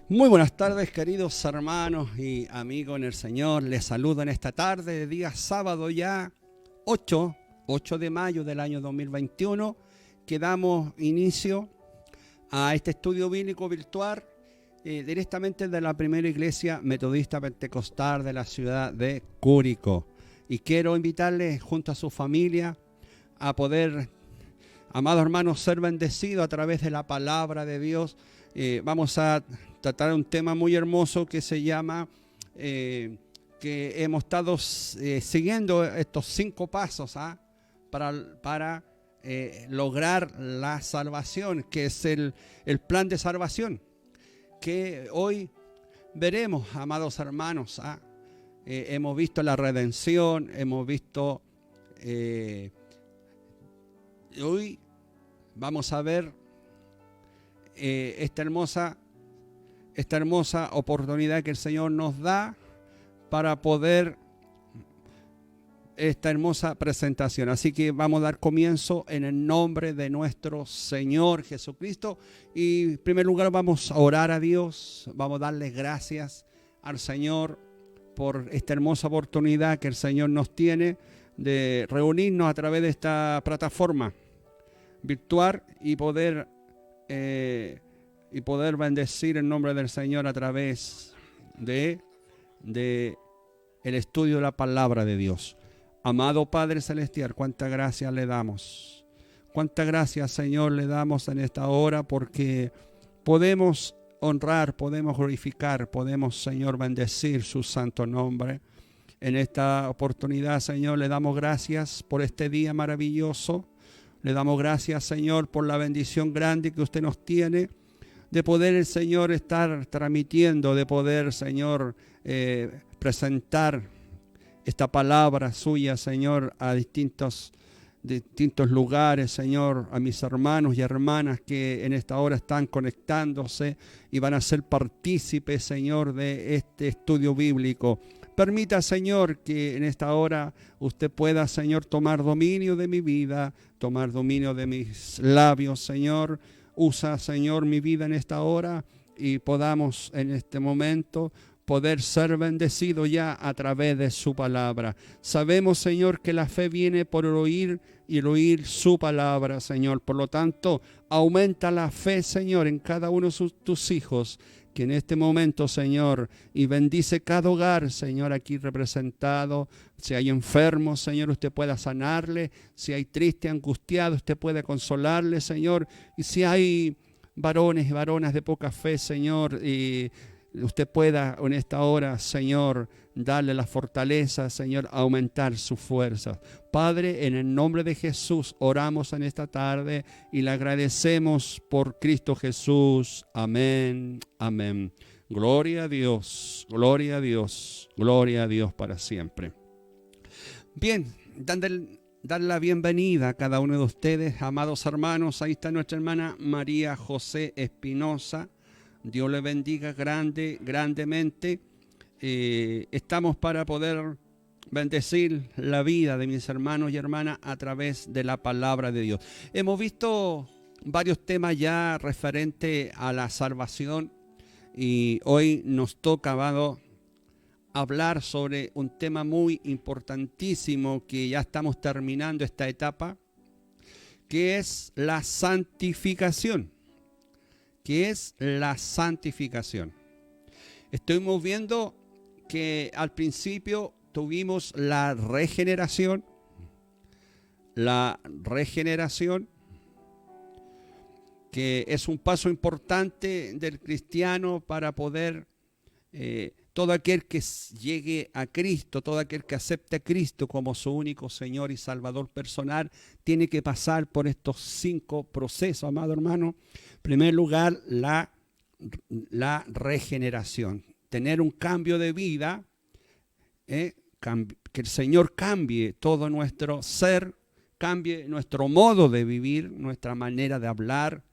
Muy buenas tardes, queridos hermanos y amigos en el Señor. Les saludo en esta tarde de día sábado ya 8, 8 de mayo del año 2021, que damos inicio a este estudio bíblico virtual directamente de la primera iglesia metodista pentecostal de la ciudad de Curicó. Y quiero invitarles junto a su familia a poder, amados hermanos, ser bendecidos a través de la palabra de Dios. Vamos a tratar un tema muy hermoso que se llama, que hemos estado siguiendo estos 5 pasos para lograr la salvación, que es el plan de salvación, que hoy veremos, amados hermanos. Hemos visto la redención, hemos visto, hoy vamos a ver esta hermosa oportunidad que el Señor nos da para poder esta hermosa presentación. Así que vamos a dar comienzo en el nombre de nuestro Señor Jesucristo. Y en primer lugar vamos a orar a Dios, vamos a darle gracias al Señor por esta hermosa oportunidad que el Señor nos tiene de reunirnos a través de esta plataforma virtual y poder bendecir el nombre del Señor a través de el estudio de la palabra de Dios. Amado Padre Celestial, cuánta gracia le damos. Cuánta gracia, Señor, le damos en esta hora, porque podemos honrar, podemos glorificar, podemos, Señor, bendecir su santo nombre. En esta oportunidad, Señor, le damos gracias por este día maravilloso. Le damos gracias, Señor, por la bendición grande que usted nos tiene de poder el Señor estar transmitiendo, de poder, Señor, presentar esta palabra suya, Señor, a distintos lugares, Señor, a mis hermanos y hermanas que en esta hora están conectándose y van a ser partícipes, Señor, de este estudio bíblico. Permita, Señor, que en esta hora usted pueda, Señor, tomar dominio de mi vida, tomar dominio de mis labios, Señor. Usa, Señor, mi vida en esta hora y podamos en este momento poder ser bendecidos ya a través de su palabra. Sabemos, Señor, que la fe viene por el oír y el oír su palabra, Señor. Por lo tanto, aumenta la fe, Señor, en cada uno de tus hijos, que en este momento, Señor, y bendice cada hogar, Señor, aquí representado. Si hay enfermos, Señor, usted pueda sanarle. Si hay triste, angustiado, usted puede consolarle, Señor. Y si hay varones y varonas de poca fe, Señor, y usted pueda en esta hora, Señor, darle la fortaleza, Señor, aumentar su fuerza. Padre, en el nombre de Jesús oramos en esta tarde y le agradecemos por Cristo Jesús. Amén, amén. Gloria a Dios, gloria a Dios, gloria a Dios para siempre. Bien, dar la bienvenida a cada uno de ustedes, amados hermanos. Ahí está nuestra hermana María José Espinosa. Dios le bendiga grandemente. Estamos para poder bendecir la vida de mis hermanos y hermanas a través de la palabra de Dios. Hemos visto varios temas ya referentes a la salvación y hoy nos toca hablar sobre un tema muy importantísimo que ya estamos terminando esta etapa, que es la santificación. ¿Qué es la santificación? Estuvimos viendo que al principio tuvimos la regeneración, que es un paso importante del cristiano para poder, todo aquel que llegue a Cristo, todo aquel que acepte a Cristo como su único Señor y Salvador personal, tiene que pasar por estos 5 procesos, amado hermano. En primer lugar, la regeneración, tener un cambio de vida, que el Señor cambie todo nuestro ser, cambie nuestro modo de vivir, nuestra manera de hablar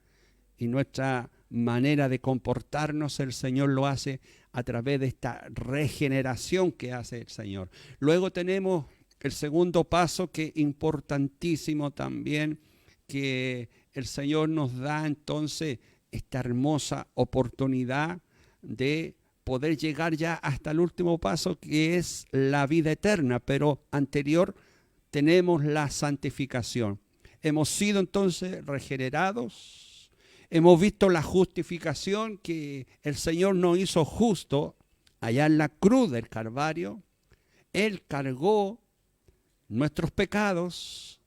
y nuestra manera de comportarnos. El Señor lo hace a través de esta regeneración que hace el Señor. Luego tenemos el segundo paso, que es importantísimo también, que el Señor nos da entonces esta hermosa oportunidad de poder llegar ya hasta el último paso, que es la vida eterna, pero anterior tenemos la santificación. Hemos sido entonces regenerados, hemos visto la justificación que el Señor nos hizo justo allá en la cruz del Calvario. Él cargó nuestros pecados,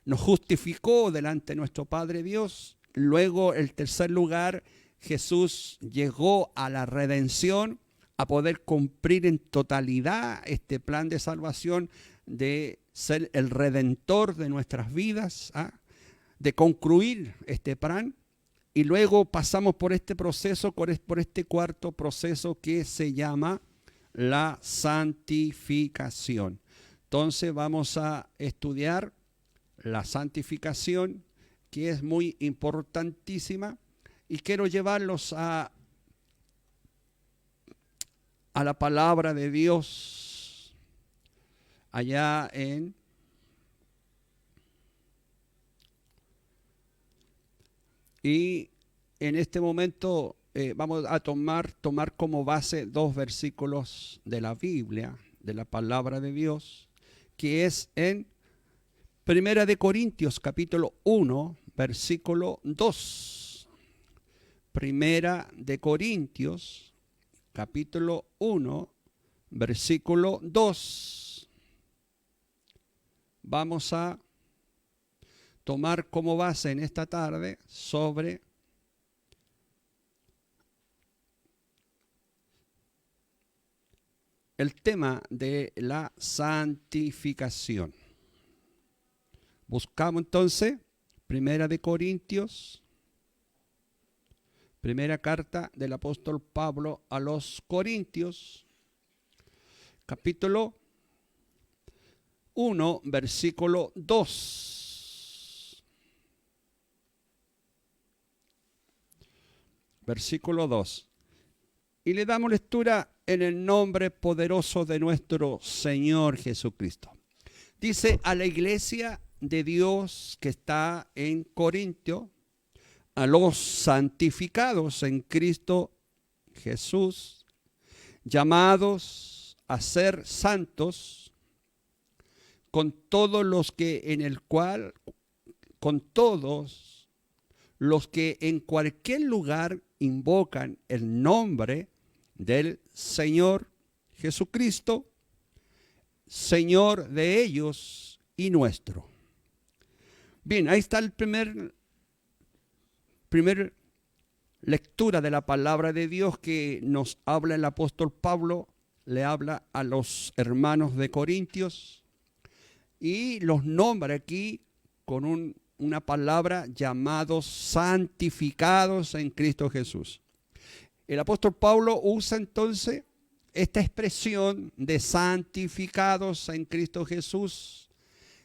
nos justificó delante de nuestro Padre Dios. Luego, en tercer lugar, Jesús llegó a la redención, a poder cumplir en totalidad este plan de salvación, de ser el redentor de nuestras vidas, de concluir este plan. Y luego pasamos por este proceso, por este cuarto proceso que se llama la santificación. Entonces vamos a estudiar la santificación, que es muy importantísima, y quiero llevarlos a la palabra de Dios allá y en este momento vamos a tomar como base 2 versículos de la Biblia, de la palabra de Dios, que es en Primera de Corintios, capítulo 1, versículo 2. Primera de Corintios, capítulo 1, versículo 2. Vamos a tomar como base en esta tarde sobre el tema de la santificación. Buscamos entonces Primera de Corintios, primera carta del apóstol Pablo a los Corintios, capítulo 1, versículo 2. Versículo 2. Y le damos lectura en el nombre poderoso de nuestro Señor Jesucristo. Dice: a la iglesia de Dios que está en Corintio, a los santificados en Cristo Jesús, llamados a ser santos, con todos los que en cualquier lugar invocan el nombre del Señor Jesucristo, Señor de ellos y nuestro. Bien, ahí está el primer lectura de la palabra de Dios que nos habla el apóstol Pablo, le habla a los hermanos de Corintios y los nombra aquí con una palabra: llamados, santificados en Cristo Jesús. El apóstol Pablo usa entonces esta expresión de santificados en Cristo Jesús,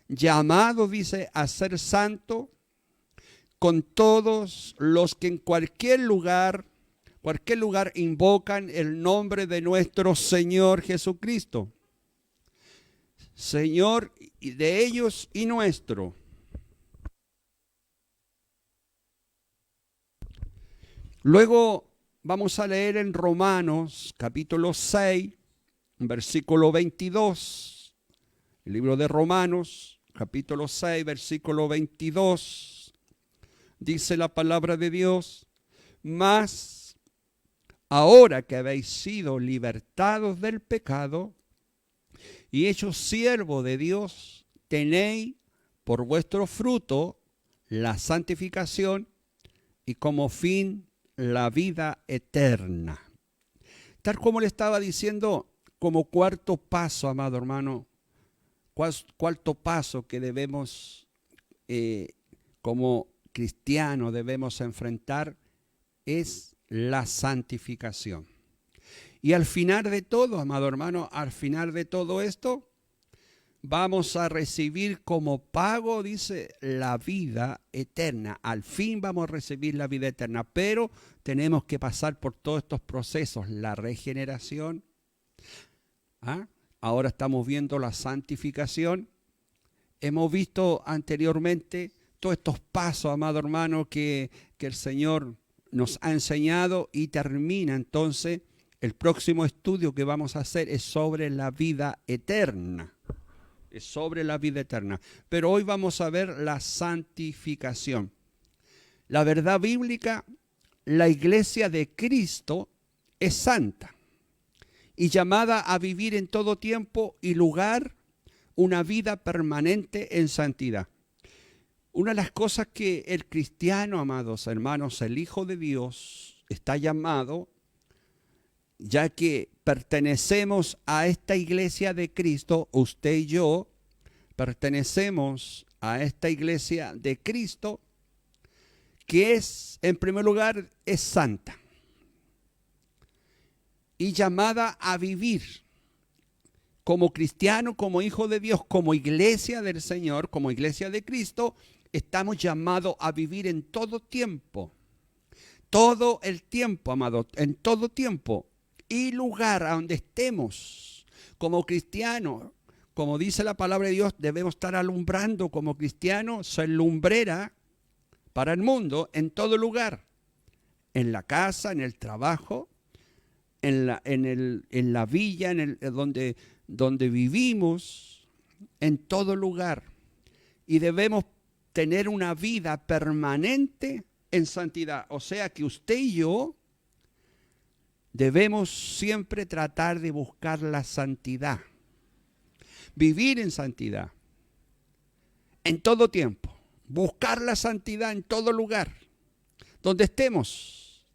llamado, dice, a ser santo, con todos los que en cualquier lugar invocan el nombre de nuestro Señor Jesucristo, Señor de ellos y nuestro. Luego vamos a leer en Romanos capítulo 6, versículo 22. El libro de Romanos capítulo 6, versículo 22. Dice la palabra de Dios: mas ahora que habéis sido libertados del pecado y hechos siervos de Dios, tenéis por vuestro fruto la santificación y como fin la vida eterna. Tal como le estaba diciendo, como cuarto paso, amado hermano, cuarto paso que debemos como cristianos debemos enfrentar es la santificación. Y al final de todo, amado hermano, al final de todo esto, vamos a recibir como pago, dice, la vida eterna. Al fin vamos a recibir la vida eterna, pero tenemos que pasar por todos estos procesos: la regeneración. Ahora estamos viendo la santificación. Hemos visto anteriormente todos estos pasos, amado hermano, que el Señor nos ha enseñado y termina entonces. El próximo estudio que vamos a hacer es sobre la vida eterna. Es sobre la vida eterna. Pero hoy vamos a ver la santificación. La verdad bíblica, la iglesia de Cristo es santa y llamada a vivir en todo tiempo y lugar una vida permanente en santidad. Una de las cosas que el cristiano, amados hermanos, el Hijo de Dios, está llamado, ya que pertenecemos a esta iglesia de Cristo, usted y yo pertenecemos a esta iglesia de Cristo, que es, en primer lugar, es santa y llamada a vivir como cristiano, como hijo de Dios, como iglesia del Señor, como iglesia de Cristo. Estamos llamados a vivir en todo tiempo, todo el tiempo, amado, en todo tiempo y lugar a donde estemos como cristianos. Como dice la palabra de Dios, debemos estar alumbrando como cristianos, ser lumbrera para el mundo en todo lugar, en la casa, en el trabajo, en la villa, donde vivimos, en todo lugar. Y debemos tener una vida permanente en santidad. O sea que usted y yo debemos siempre tratar de buscar la santidad. Vivir en santidad. En todo tiempo. Buscar la santidad en todo lugar. Donde estemos.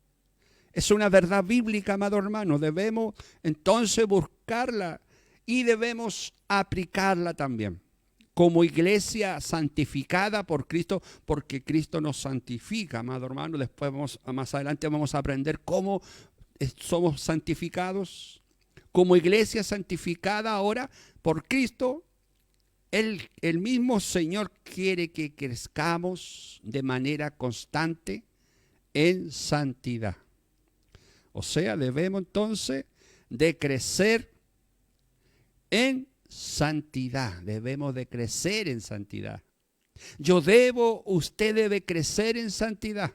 Es una verdad bíblica, amado hermano. Debemos entonces buscarla y debemos aplicarla también. Como iglesia santificada por Cristo, porque Cristo nos santifica, amado hermano. Después más adelante vamos a aprender cómo somos santificados. Como iglesia santificada ahora por Cristo, el mismo Señor quiere que crezcamos de manera constante en santidad. O sea, debemos entonces de crecer en santidad. Debemos de crecer en santidad. Usted debe crecer en santidad.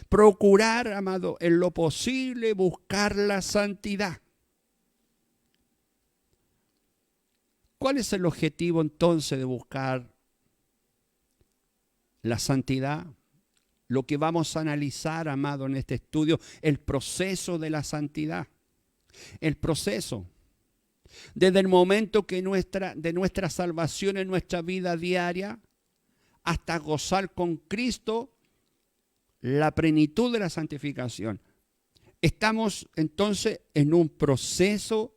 Procurar, amado, en lo posible buscar la santidad. ¿Cuál es el objetivo entonces de buscar la santidad? Lo que vamos a analizar, amado, en este estudio, el proceso de la santidad. El proceso. Desde el momento que de nuestra salvación en nuestra vida diaria hasta gozar con Cristo la plenitud de la santificación. Estamos entonces en un proceso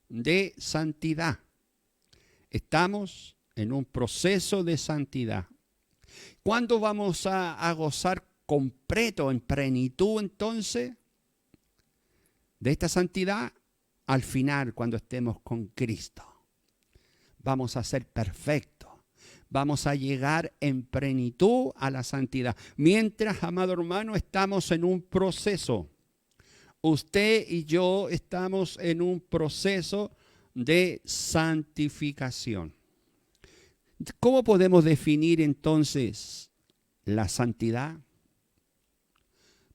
de santidad. Estamos en un proceso de santidad. ¿Cuándo vamos a gozar completo, en plenitud entonces de esta santidad? Al final, cuando estemos con Cristo. Vamos a ser perfectos. Vamos a llegar en plenitud a la santidad. Mientras, amado hermano, estamos en un proceso. Usted y yo estamos en un proceso de santificación. ¿Cómo podemos definir entonces la santidad?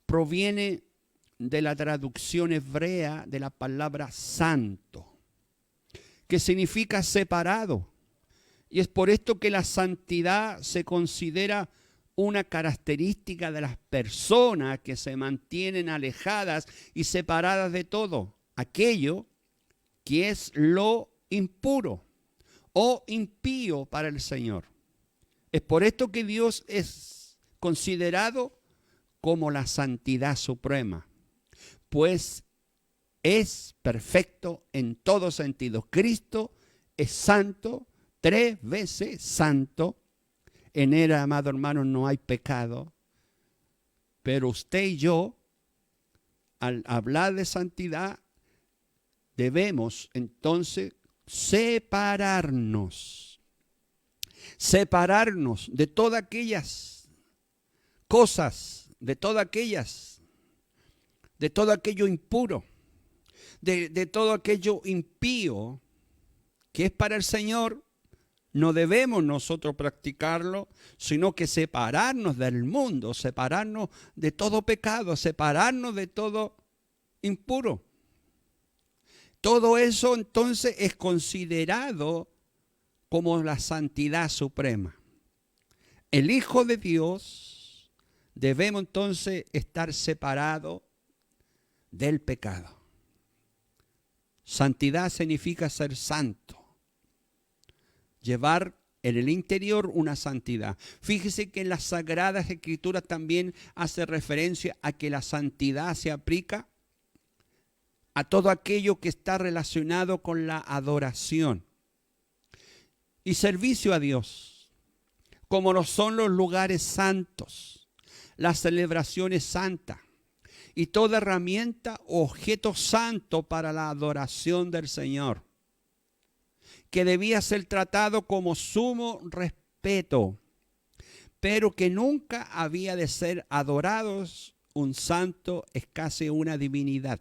Proviene de la traducción hebrea de la palabra santo, que significa separado. Y es por esto que la santidad se considera una característica de las personas que se mantienen alejadas y separadas de todo aquello que es lo impuro o impío para el Señor. Es por esto que Dios es considerado como la santidad suprema, pues es perfecto en todo sentido. Cristo es santo, 3 veces santo. En él, amado hermano, no hay pecado. Pero usted y yo, al hablar de santidad, debemos entonces separarnos de todas aquellas cosas, de todo aquello impuro, de todo aquello impío que es para el Señor No debemos nosotros practicarlo, sino que separarnos del mundo, separarnos de todo pecado, separarnos de todo impuro. Todo eso entonces es considerado como la santidad suprema. El Hijo de Dios debemos entonces estar separados del pecado. Santidad significa ser santo. Llevar en el interior una santidad. Fíjese que en las Sagradas Escrituras también hace referencia a que la santidad se aplica a todo aquello que está relacionado con la adoración y servicio a Dios, como lo son los lugares santos, las celebraciones santas y toda herramienta o objeto santo para la adoración del Señor, que debía ser tratado como sumo respeto, pero que nunca había de ser adorados. Un santo es casi una divinidad.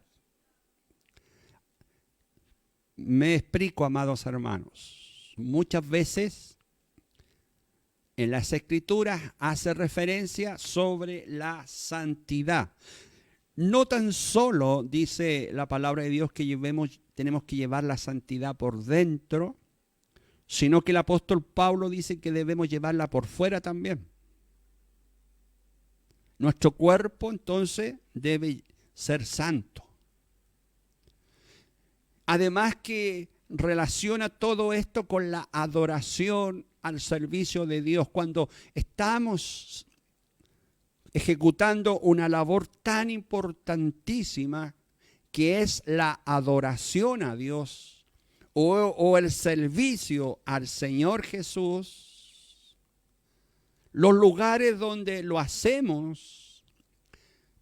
Me explico, amados hermanos. Muchas veces en las Escrituras hace referencia sobre la santidad. No tan solo dice la palabra de Dios que tenemos que llevar la santidad por dentro, sino que el apóstol Pablo dice que debemos llevarla por fuera también. Nuestro cuerpo entonces debe ser santo. Además que relaciona todo esto con la adoración al servicio de Dios. Cuando estamos ejecutando una labor tan importantísima que es la adoración a Dios o el servicio al Señor Jesús, los lugares donde lo hacemos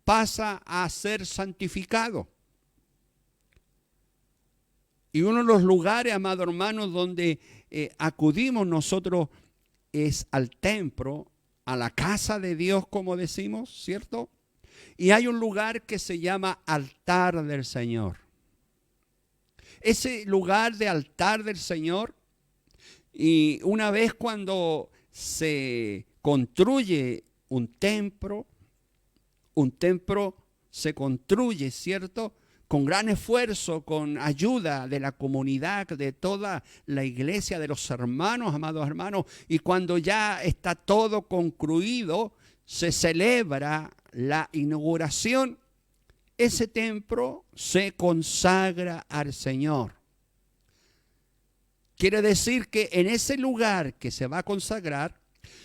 pasa a ser santificado. Y uno de los lugares, amados hermanos, donde acudimos nosotros es al templo, a la casa de Dios, como decimos, ¿cierto? Y hay un lugar que se llama altar del Señor. Ese lugar de altar del Señor, y una vez cuando se construye un templo se construye, ¿cierto?, con gran esfuerzo, con ayuda de la comunidad, de toda la iglesia, de los hermanos, amados hermanos. Y cuando ya está todo concluido, se celebra la inauguración. Ese templo se consagra al Señor. Quiere decir que en ese lugar que se va a consagrar,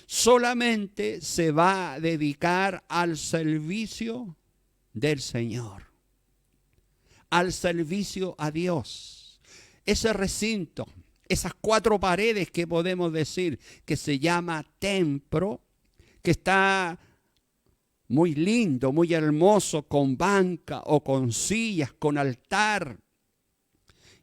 solamente se va a dedicar al servicio del Señor, al servicio a Dios. Ese recinto, esas 4 paredes que podemos decir que se llama templo, que está muy lindo, muy hermoso, con banca o con sillas, con altar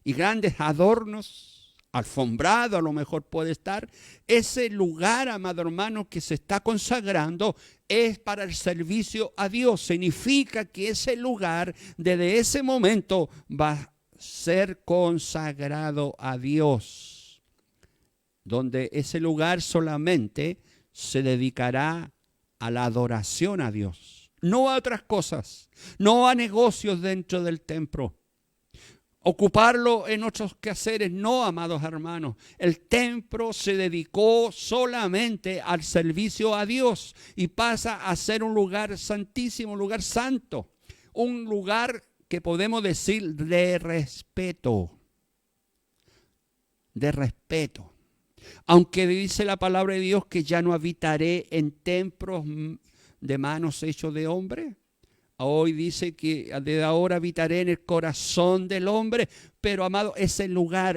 y grandes adornos, alfombrado a lo mejor puede estar. Ese lugar, amado hermano, que se está consagrando es para el servicio a Dios. Significa que ese lugar desde ese momento va a ser consagrado a Dios, donde ese lugar solamente se dedicará a la adoración a Dios, no a otras cosas, no a negocios dentro del templo, ocuparlo en otros quehaceres. No, amados hermanos, el templo se dedicó solamente al servicio a Dios y pasa a ser un lugar santísimo, un lugar santo, un lugar que podemos decir de respeto, de respeto. Aunque dice la palabra de Dios que ya no habitaré en templos de manos hechos de hombre, hoy dice que desde ahora habitaré en el corazón del hombre. Pero, amado, ese lugar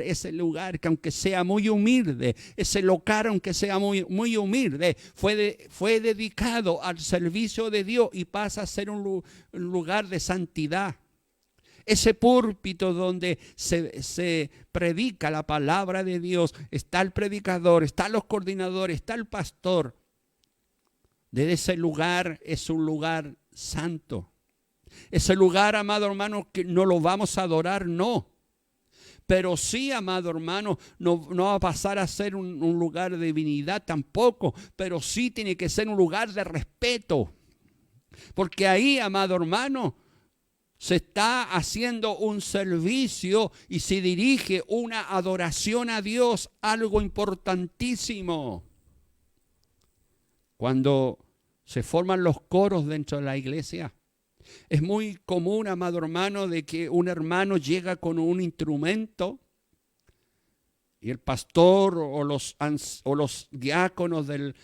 que aunque sea muy humilde, ese local aunque sea muy, muy humilde, fue dedicado al servicio de Dios y pasa a ser un lugar de santidad. Ese púlpito donde se predica la palabra de Dios, está el predicador, están los coordinadores, está el pastor. Desde ese lugar es un lugar santo. Ese lugar, amado hermano, que no lo vamos a adorar, no. Pero sí, amado hermano, no va a pasar a ser un lugar de divinidad tampoco, pero sí tiene que ser un lugar de respeto. Porque ahí, amado hermano, se está haciendo un servicio y se dirige una adoración a Dios, algo importantísimo. Cuando se forman los coros dentro de la iglesia, es muy común, amado hermano, de que un hermano llega con un instrumento y el pastor o los diáconos de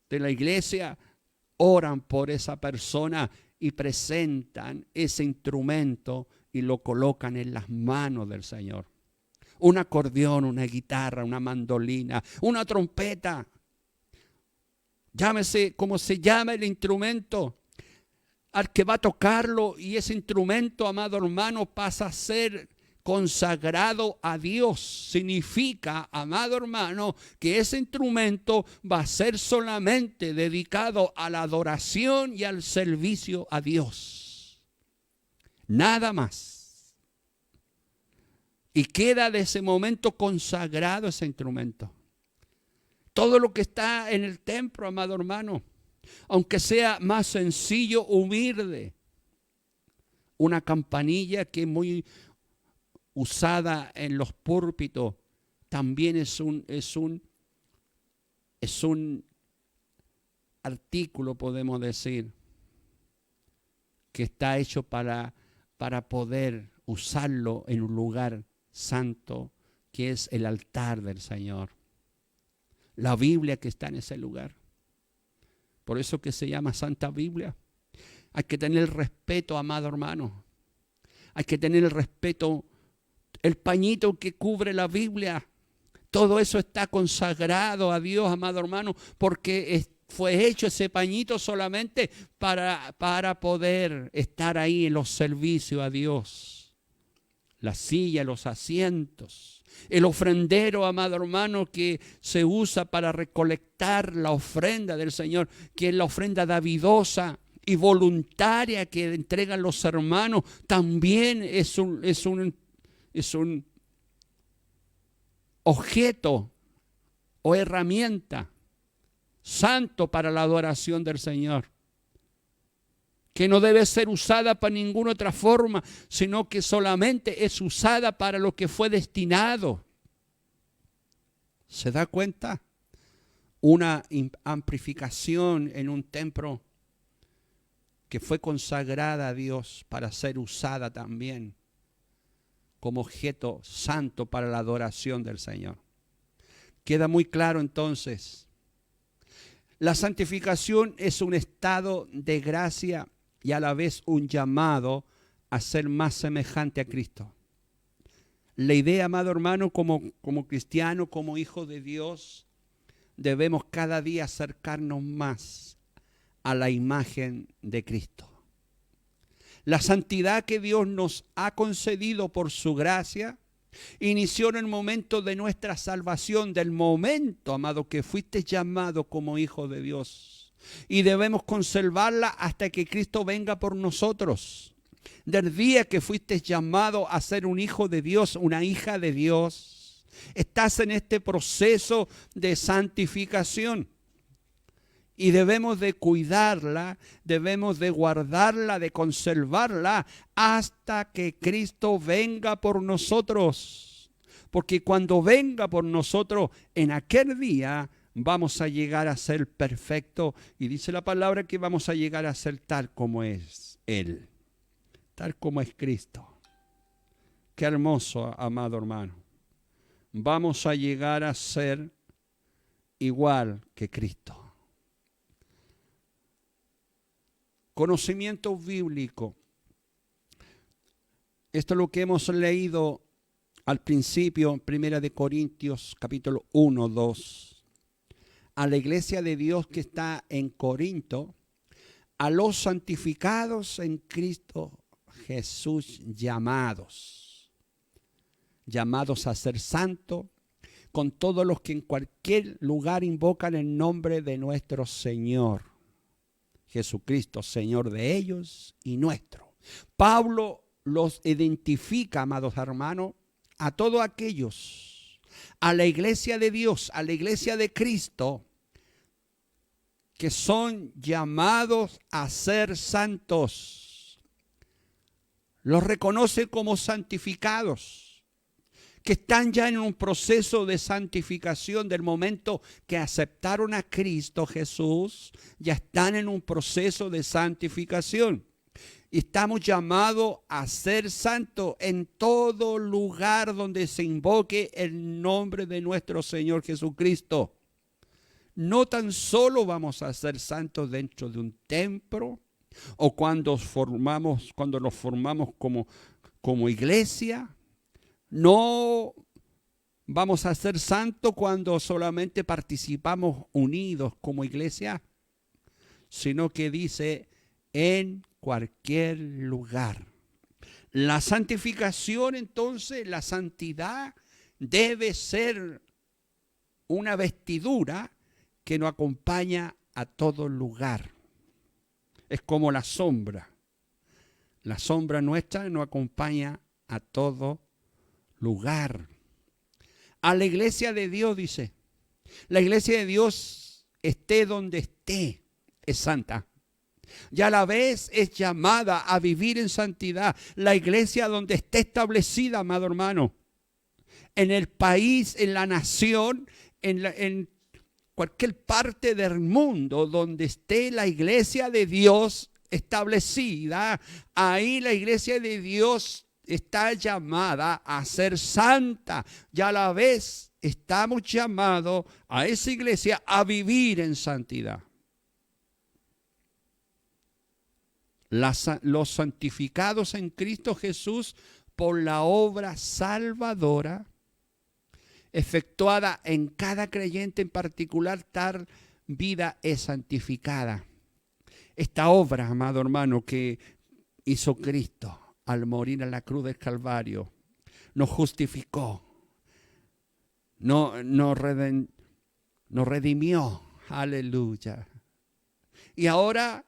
la iglesia oran por esa persona y presentan ese instrumento y lo colocan en las manos del Señor. Un acordeón, una guitarra, una mandolina, una trompeta. Llámese como se llama el instrumento al que va a tocarlo, y ese instrumento, amado hermano, pasa a ser consagrado a Dios. Significa, amado hermano, que ese instrumento va a ser solamente dedicado a la adoración y al servicio a Dios. Nada más. Y queda de ese momento consagrado ese instrumento. Todo lo que está en el templo, amado hermano, aunque sea más sencillo, humilde, una campanilla que es muy usada en los púlpitos, también es un artículo, podemos decir, que está hecho para poder usarlo en un lugar santo, que es el altar del Señor. La Biblia que está en ese lugar. Por eso que se llama Santa Biblia. Hay que tener respeto, amado hermano. Hay que tener el respeto. El pañito que cubre la Biblia, todo eso está consagrado a Dios, amado hermano, porque fue hecho ese pañito solamente para poder estar ahí en los servicios a Dios. La silla, los asientos, el ofrendero, amado hermano, que se usa para recolectar la ofrenda del Señor, que es la ofrenda davidosa y voluntaria que entregan los hermanos, también es un objeto o herramienta santo para la adoración del Señor, que no debe ser usada para ninguna otra forma, sino que solamente es usada para lo que fue destinado. ¿Se da cuenta? Una amplificación en un templo que fue consagrada a Dios para ser usada también como objeto santo para la adoración del Señor. Queda muy claro entonces. La santificación es un estado de gracia y a la vez un llamado a ser más semejante a Cristo. La idea, amado hermano, como cristiano, como hijo de Dios, debemos cada día acercarnos más a la imagen de Cristo. La santidad que Dios nos ha concedido por su gracia inició en el momento de nuestra salvación, del momento, amado, que fuiste llamado como hijo de Dios. Y debemos conservarla hasta que Cristo venga por nosotros. Del día que fuiste llamado a ser un hijo de Dios, una hija de Dios, estás en este proceso de santificación. Y debemos de cuidarla, debemos de guardarla, de conservarla hasta que Cristo venga por nosotros. Porque cuando venga por nosotros, en aquel día vamos a llegar a ser perfectos. Y dice la palabra que vamos a llegar a ser tal como es Él, tal como es Cristo. Qué hermoso, amado hermano. Vamos a llegar a ser igual que Cristo. Conocimiento bíblico. Esto es lo que hemos leído al principio, en 1 Corintios capítulo 1, 2. A la iglesia de Dios que está en Corinto, a los santificados en Cristo Jesús, llamados a ser santos, con todos los que en cualquier lugar invocan el nombre de nuestro Señor Jesucristo, Señor de ellos y nuestro. Pablo los identifica, amados hermanos, a todos aquellos, a la iglesia de Dios, a la iglesia de Cristo, que son llamados a ser santos. Los reconoce como santificados, que están ya en un proceso de santificación del momento que aceptaron a Cristo Jesús, ya están en un proceso de santificación. Y estamos llamados a ser santos en todo lugar donde se invoque el nombre de nuestro Señor Jesucristo. No tan solo vamos a ser santos dentro de un templo o cuando nos formamos como iglesia. No vamos a ser santos cuando solamente participamos unidos como iglesia, sino que dice en cualquier lugar. La santificación, entonces, la santidad debe ser una vestidura que nos acompaña a todo lugar. Es como la sombra. La sombra nuestra nos acompaña a todo lugar. A la iglesia de Dios, dice, la iglesia de Dios esté donde esté, es santa. Y a la vez es llamada a vivir en santidad. La iglesia donde esté establecida, amado hermano, en el país, en la nación, en cualquier parte del mundo donde esté la iglesia de Dios establecida, ahí la iglesia de Dios está llamada a ser santa. Y a la vez estamos llamados a esa iglesia a vivir en santidad. Los santificados en Cristo Jesús por la obra salvadora efectuada en cada creyente en particular, tal vida es santificada. Esta obra, amado hermano, que hizo Cristo al morir en la cruz del Calvario, nos justificó, nos redimió, aleluya. Y ahora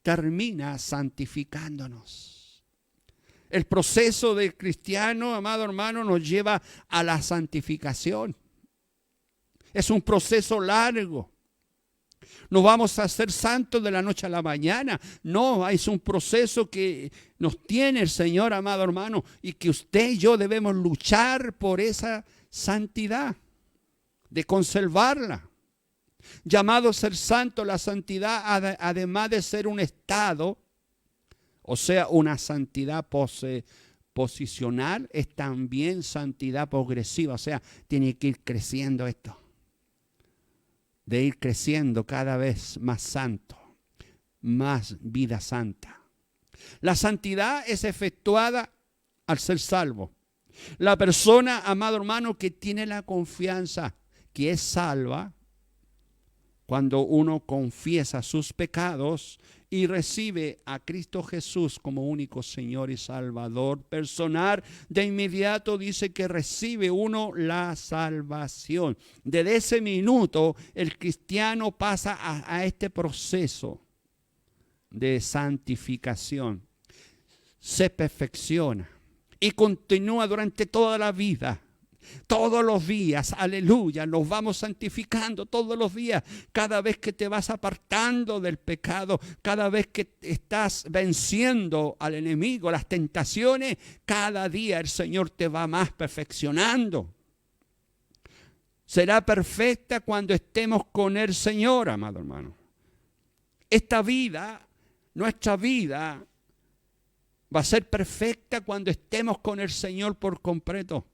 termina santificándonos. El proceso del cristiano, amado hermano, nos lleva a la santificación. Es un proceso largo. No vamos a ser santos de la noche a la mañana. No, es un proceso que nos tiene el Señor, amado hermano, y que usted y yo debemos luchar por esa santidad, de conservarla. Llamado a ser santo, la santidad, además de ser un estado, o sea, una santidad posicional, es también santidad progresiva. O sea, tiene que ir creciendo esto. De ir creciendo cada vez más santo, más vida santa. La santidad es efectuada al ser salvo. La persona, amado hermano, que tiene la confianza que es salva, cuando uno confiesa sus pecados y recibe a Cristo Jesús como único Señor y Salvador personal, de inmediato dice que recibe uno la salvación. Desde ese minuto el cristiano pasa a este proceso de santificación. Se perfecciona y continúa durante toda la vida. Todos los días, aleluya, nos vamos santificando todos los días. Cada vez que te vas apartando del pecado, cada vez que estás venciendo al enemigo, las tentaciones, cada día el Señor te va más perfeccionando. Será perfecta cuando estemos con el Señor, amado hermano. Esta vida, nuestra vida, va a ser perfecta cuando estemos con el Señor por completo.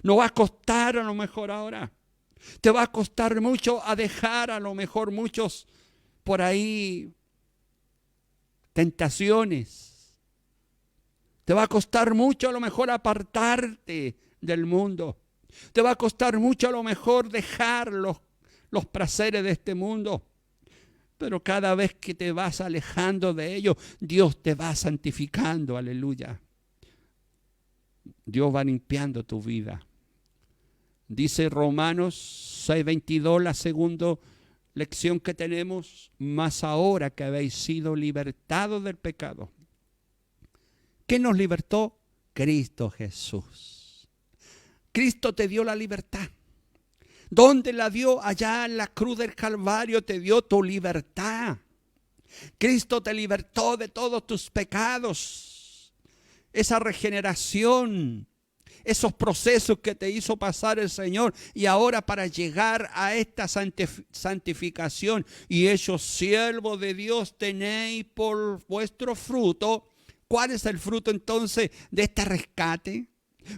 No va a costar a lo mejor ahora. Te va a costar mucho a dejar a lo mejor muchos por ahí tentaciones. Te va a costar mucho a lo mejor apartarte del mundo. Te va a costar mucho a lo mejor dejar los placeres de este mundo. Pero cada vez que te vas alejando de ellos, Dios te va santificando, aleluya. Dios va limpiando tu vida. Dice Romanos 6:22, la segunda lección que tenemos. Mas ahora que habéis sido libertados del pecado. ¿Quién nos libertó? Cristo Jesús. Cristo te dio la libertad. ¿Dónde la dio? Allá en la cruz del Calvario te dio tu libertad. Cristo te libertó de todos tus pecados. Esa regeneración, esos procesos que te hizo pasar el Señor. Y ahora para llegar a esta santificación. Y hechos siervos de Dios tenéis por vuestro fruto. ¿Cuál es el fruto entonces de este rescate?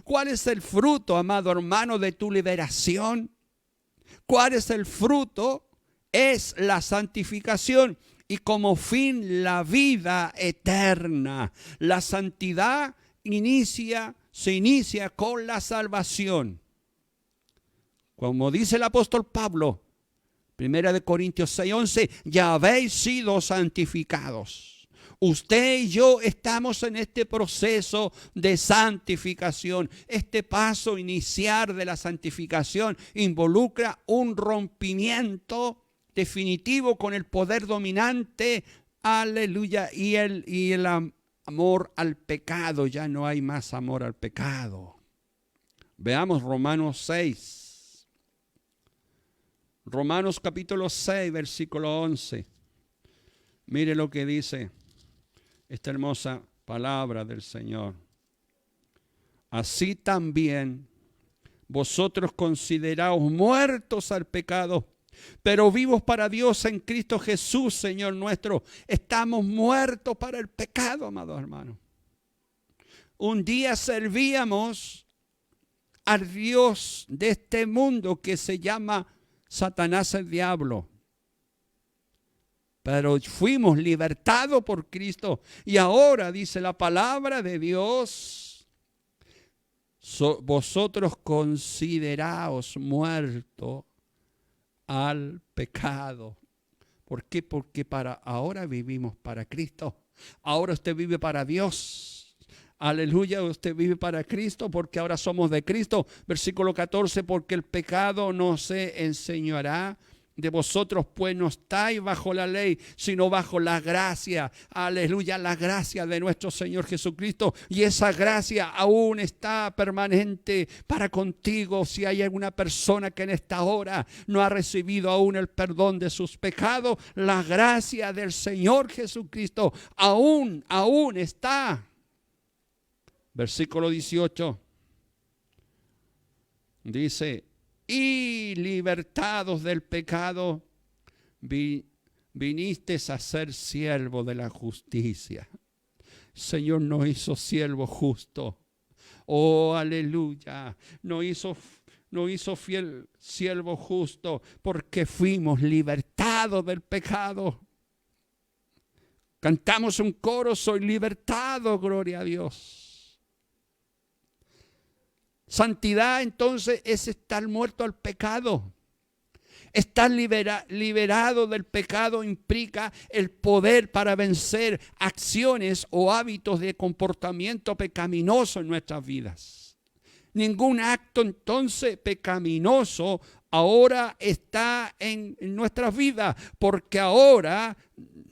¿Cuál es el fruto, amado hermano, de tu liberación? ¿Cuál es el fruto? Es la santificación y como fin la vida eterna. La santidad se inicia con la salvación. Como dice el apóstol Pablo, 1 Corintios 6:11, ya habéis sido santificados. Usted y yo estamos en este proceso de santificación. Este paso inicial de la santificación involucra un rompimiento definitivo con el poder dominante, aleluya, y el amor al pecado. Ya no hay más amor al pecado. Veamos Romanos 6. Romanos capítulo 6, versículo 11. Mire lo que dice esta hermosa palabra del Señor. Así también vosotros consideraos muertos al pecado, pero vivos para Dios en Cristo Jesús, Señor nuestro. Estamos muertos para el pecado, amados hermanos. Un día servíamos al Dios de este mundo que se llama Satanás el diablo. Pero fuimos libertados por Cristo. Y ahora dice la palabra de Dios, vosotros consideraos muertos al pecado. ¿Por qué? Porque ahora vivimos para Cristo. Ahora usted vive para Dios. Aleluya, usted vive para Cristo porque ahora somos de Cristo. Versículo 14, porque el pecado no se enseñará de vosotros, pues no estáis bajo la ley, sino bajo la gracia. Aleluya, la gracia de nuestro Señor Jesucristo. Y esa gracia aún está permanente para contigo. Si hay alguna persona que en esta hora no ha recibido aún el perdón de sus pecados, la gracia del Señor Jesucristo aún está. Versículo 18 dice: y libertados del pecado, viniste a ser siervo de la justicia. Señor nos hizo siervo justo. Oh, aleluya. Nos hizo fiel siervo justo porque fuimos libertados del pecado. Cantamos un coro: soy libertado, gloria a Dios. Santidad entonces es estar muerto al pecado. Estar liberado del pecado implica el poder para vencer acciones o hábitos de comportamiento pecaminoso en nuestras vidas. Ningún acto entonces pecaminoso ahora está en nuestras vidas, porque ahora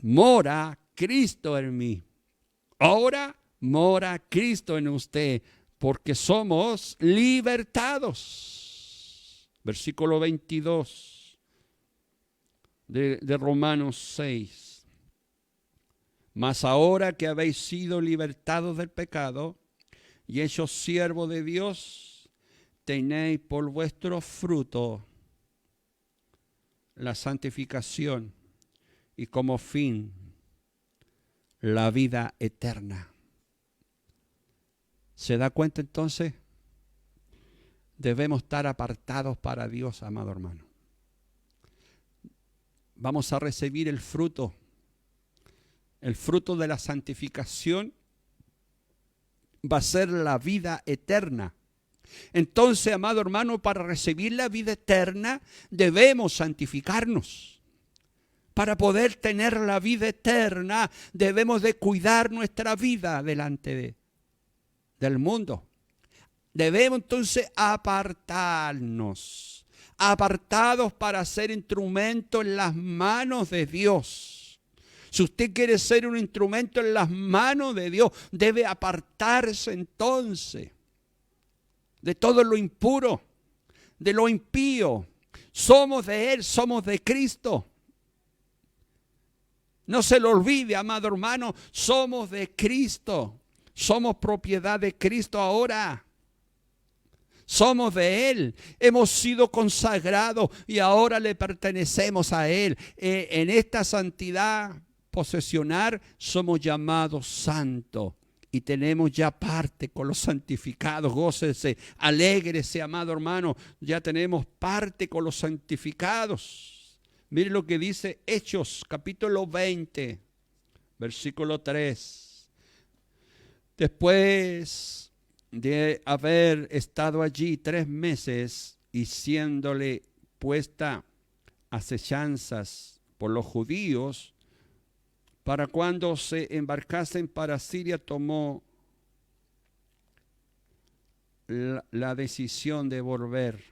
mora Cristo en mí. Ahora mora Cristo en usted, porque somos libertados. Versículo 22 de Romanos 6. Mas ahora que habéis sido libertados del pecado y hechos siervos de Dios, tenéis por vuestro fruto la santificación y como fin la vida eterna. ¿Se da cuenta entonces? Debemos estar apartados para Dios, amado hermano. Vamos a recibir el fruto de la santificación va a ser la vida eterna. Entonces, amado hermano, para recibir la vida eterna debemos santificarnos. Para poder tener la vida eterna debemos de cuidar nuestra vida delante del mundo. Debemos entonces apartarnos, apartados para ser instrumento en las manos de Dios. Si usted quiere ser un instrumento en las manos de Dios, debe apartarse entonces. de todo lo impuro, de lo impío. Somos de Él, somos de Cristo. No se lo olvide, amado hermano, somos de Cristo. Somos propiedad de Cristo ahora. Somos de Él. Hemos sido consagrados y ahora le pertenecemos a Él. En esta santidad posesionar somos llamados santos. Y tenemos ya parte con los santificados. Gócese, alégrese, amado hermano. Ya tenemos parte con los santificados. Mire lo que dice Hechos, capítulo 20, versículo 3. Después de haber estado allí 3 meses y siéndole puesta acechanzas por los judíos, para cuando se embarcasen para Siria, tomó la decisión de volver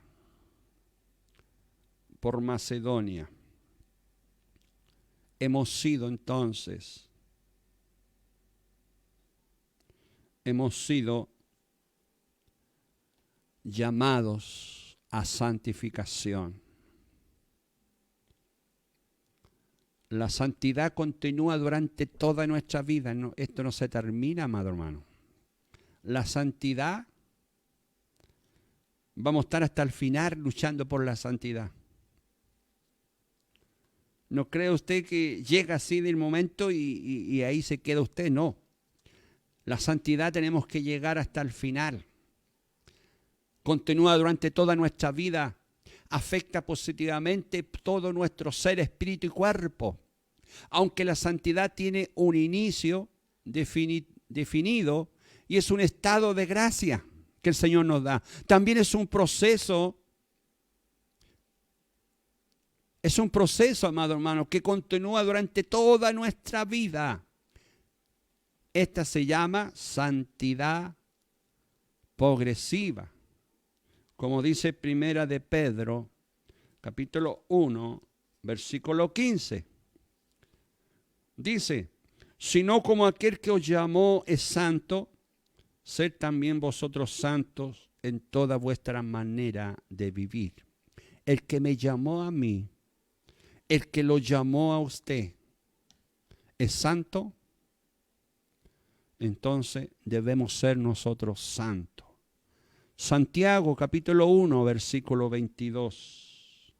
por Macedonia. Hemos sido llamados a santificación. La santidad continúa durante toda nuestra vida. No, esto no se termina, amado hermano. La santidad, vamos a estar hasta el final luchando por la santidad. ¿No cree usted que llega así del momento y ahí se queda usted? No. La santidad tenemos que llegar hasta el final. Continúa durante toda nuestra vida. Afecta positivamente todo nuestro ser, espíritu y cuerpo. Aunque la santidad tiene un inicio definido y es un estado de gracia que el Señor nos da. También es un proceso, amado hermano, que continúa durante toda nuestra vida. Esta se llama santidad progresiva. Como dice Primera de Pedro, capítulo 1, versículo 15. Dice, sino como aquel que os llamó es santo, sed también vosotros santos en toda vuestra manera de vivir. El que me llamó a mí, el que lo llamó a usted, es santo, entonces debemos ser nosotros santos. Santiago capítulo 1, versículo 22.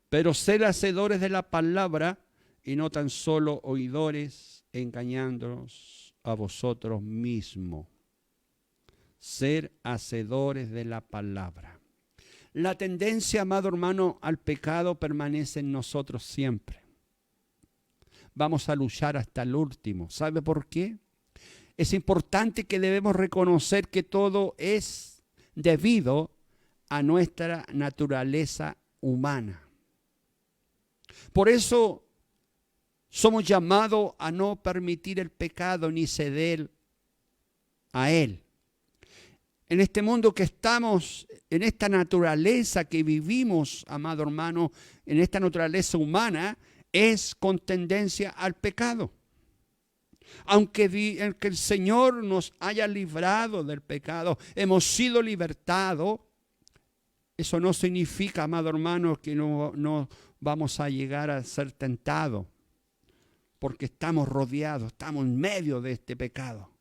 Pero sed hacedores de la palabra y no tan solo oidores, engañándonos a vosotros mismos. Ser hacedores de la palabra. La tendencia, amado hermano, al pecado permanece en nosotros siempre. Vamos a luchar hasta el último. ¿Sabe por qué? Es importante que debemos reconocer que todo es debido a nuestra naturaleza humana. Por eso somos llamados a no permitir el pecado ni ceder a él. En este mundo que estamos, en esta naturaleza que vivimos, amado hermano, en esta naturaleza humana, es con tendencia al pecado. Aunque el Señor nos haya librado del pecado, hemos sido libertados, eso no significa, amado hermano, que no vamos a llegar a ser tentados, porque estamos rodeados, estamos en medio de este pecado.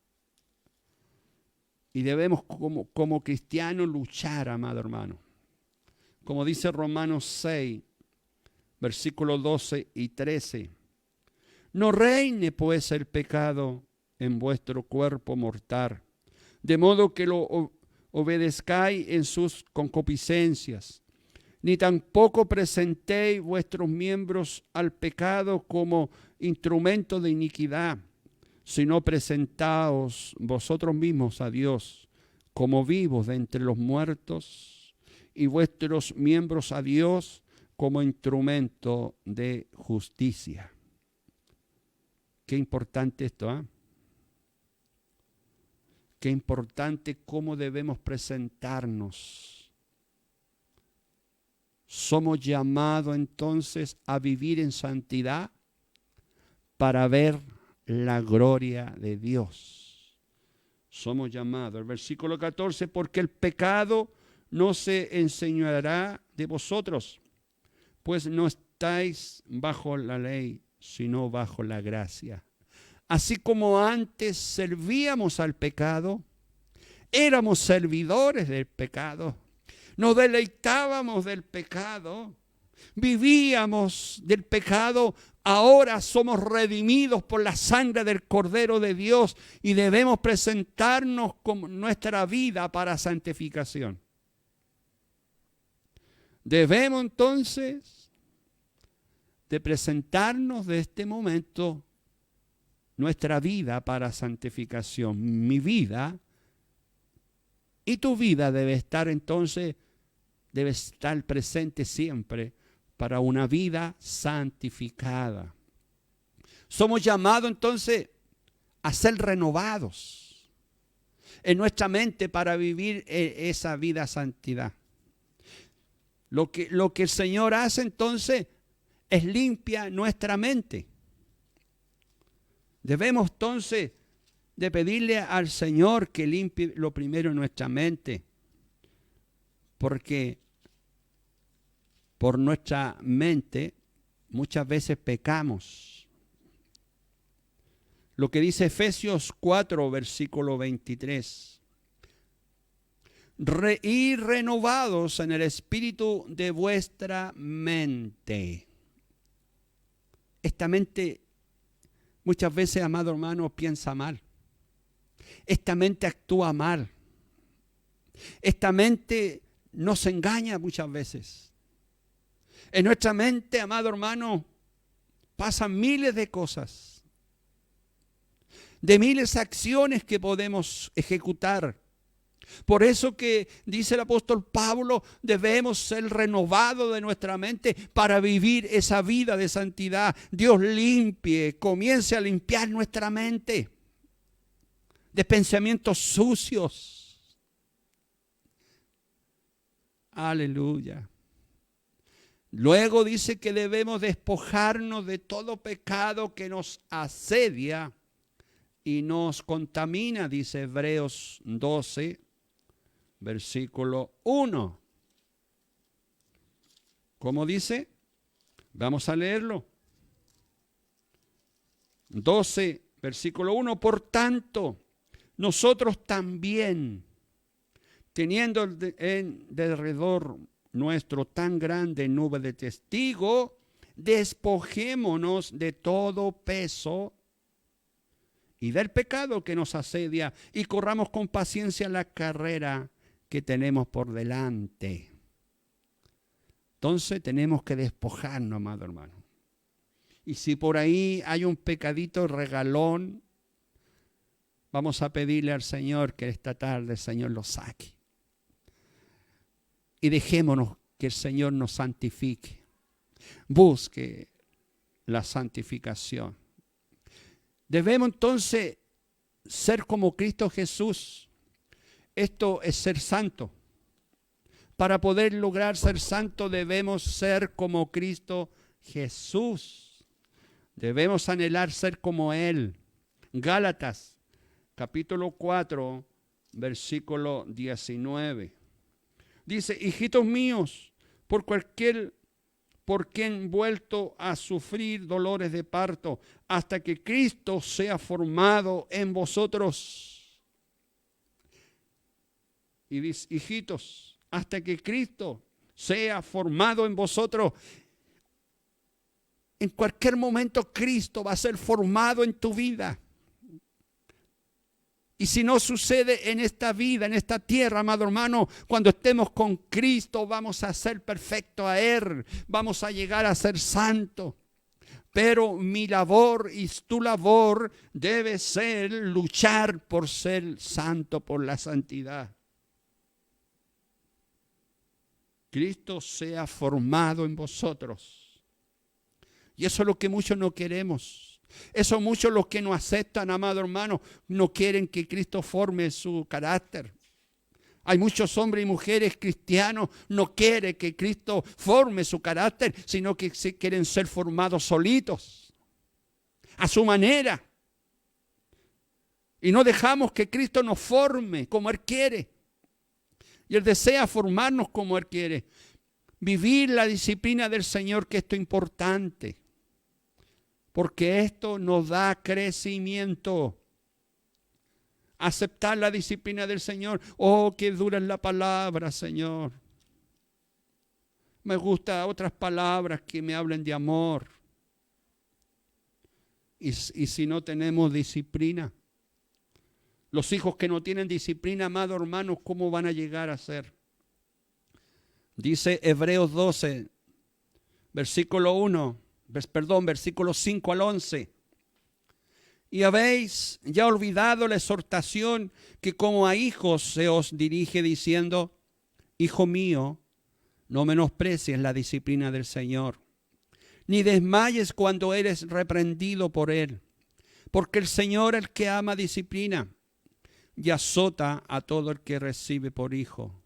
Y debemos como cristianos luchar, amado hermano. Como dice Romanos 6, versículos 12 y 13. No reine pues el pecado en vuestro cuerpo mortal, de modo que lo obedezcáis en sus concupiscencias, ni tampoco presentéis vuestros miembros al pecado como instrumento de iniquidad, sino presentaos vosotros mismos a Dios como vivos de entre los muertos y vuestros miembros a Dios como instrumento de justicia. Qué importante esto, ¿eh? Qué importante cómo debemos presentarnos. Somos llamados entonces a vivir en santidad para ver la gloria de Dios. Somos llamados. El versículo 14, porque el pecado no se enseñará de vosotros, pues no estáis bajo la ley, sino bajo la gracia. Así como antes servíamos al pecado, éramos servidores del pecado, nos deleitábamos del pecado, vivíamos del pecado. Ahora somos redimidos por la sangre del Cordero de Dios y debemos presentarnos con nuestra vida para santificación. Debemos entonces de presentarnos de este momento nuestra vida para santificación. Mi vida y tu vida debe estar entonces, debe estar presente siempre para una vida santificada. Somos llamados entonces a ser renovados en nuestra mente para vivir esa vida santidad. Lo que el Señor hace entonces es limpia nuestra mente. Debemos entonces de pedirle al Señor que limpie lo primero en nuestra mente, porque por nuestra mente muchas veces pecamos. Lo que dice Efesios 4, versículo 23. Y renovados en el espíritu de vuestra mente. Esta mente muchas veces, amado hermano, piensa mal. Esta mente actúa mal. Esta mente nos engaña muchas veces. En nuestra mente, amado hermano, pasan miles de cosas, de miles de acciones que podemos ejecutar. Por eso que dice el apóstol Pablo, debemos ser renovados de nuestra mente para vivir esa vida de santidad. Dios comience a limpiar nuestra mente de pensamientos sucios. Aleluya. Luego dice que debemos despojarnos de todo pecado que nos asedia y nos contamina, dice Hebreos 12, versículo 1. ¿Cómo dice? Vamos a leerlo. 12, versículo 1. Por tanto, nosotros también, teniendo en derredor nuestro tan grande nube de testigos, despojémonos de todo peso y del pecado que nos asedia y corramos con paciencia la carrera que tenemos por delante. Entonces tenemos que despojarnos, amado hermano. Y si por ahí hay un pecadito regalón, vamos a pedirle al Señor que esta tarde el Señor lo saque. Y dejémonos que el Señor nos santifique. Busque la santificación. Debemos entonces ser como Cristo Jesús. Esto es ser santo. Para poder lograr ser santo debemos ser como Cristo Jesús. Debemos anhelar ser como Él. Gálatas, capítulo 4, versículo 19. Dice, hijitos míos, por quien vuelto a sufrir dolores de parto, hasta que Cristo sea formado en vosotros. Y dice, hijitos, hasta que Cristo sea formado en vosotros. En cualquier momento Cristo va a ser formado en tu vida. Y si no sucede en esta vida, en esta tierra, amado hermano, cuando estemos con Cristo vamos a ser perfectos a Él, vamos a llegar a ser santos. Pero mi labor y tu labor debe ser luchar por ser santo, por la santidad. Cristo sea formado en vosotros. Y eso es lo que muchos no queremos. Eso muchos los que no aceptan, amado hermano, no quieren que Cristo forme su carácter. Hay muchos hombres y mujeres cristianos no quieren que Cristo forme su carácter, sino que quieren ser formados solitos, a su manera. Y no dejamos que Cristo nos forme como Él quiere. Y Él desea formarnos como Él quiere. Vivir la disciplina del Señor, que esto es importante. Porque esto nos da crecimiento. Aceptar la disciplina del Señor. Oh, qué dura es la palabra, Señor. Me gustan otras palabras que me hablen de amor. Y si no tenemos disciplina, los hijos que no tienen disciplina, amados hermanos, ¿cómo van a llegar a ser? Dice Hebreos 12, versículo 5 al 11. Y habéis ya olvidado la exhortación que como a hijos se os dirige diciendo: Hijo mío, no menosprecies la disciplina del Señor, ni desmayes cuando eres reprendido por Él. Porque el Señor, el que ama, disciplina y azota a todo el que recibe por hijo.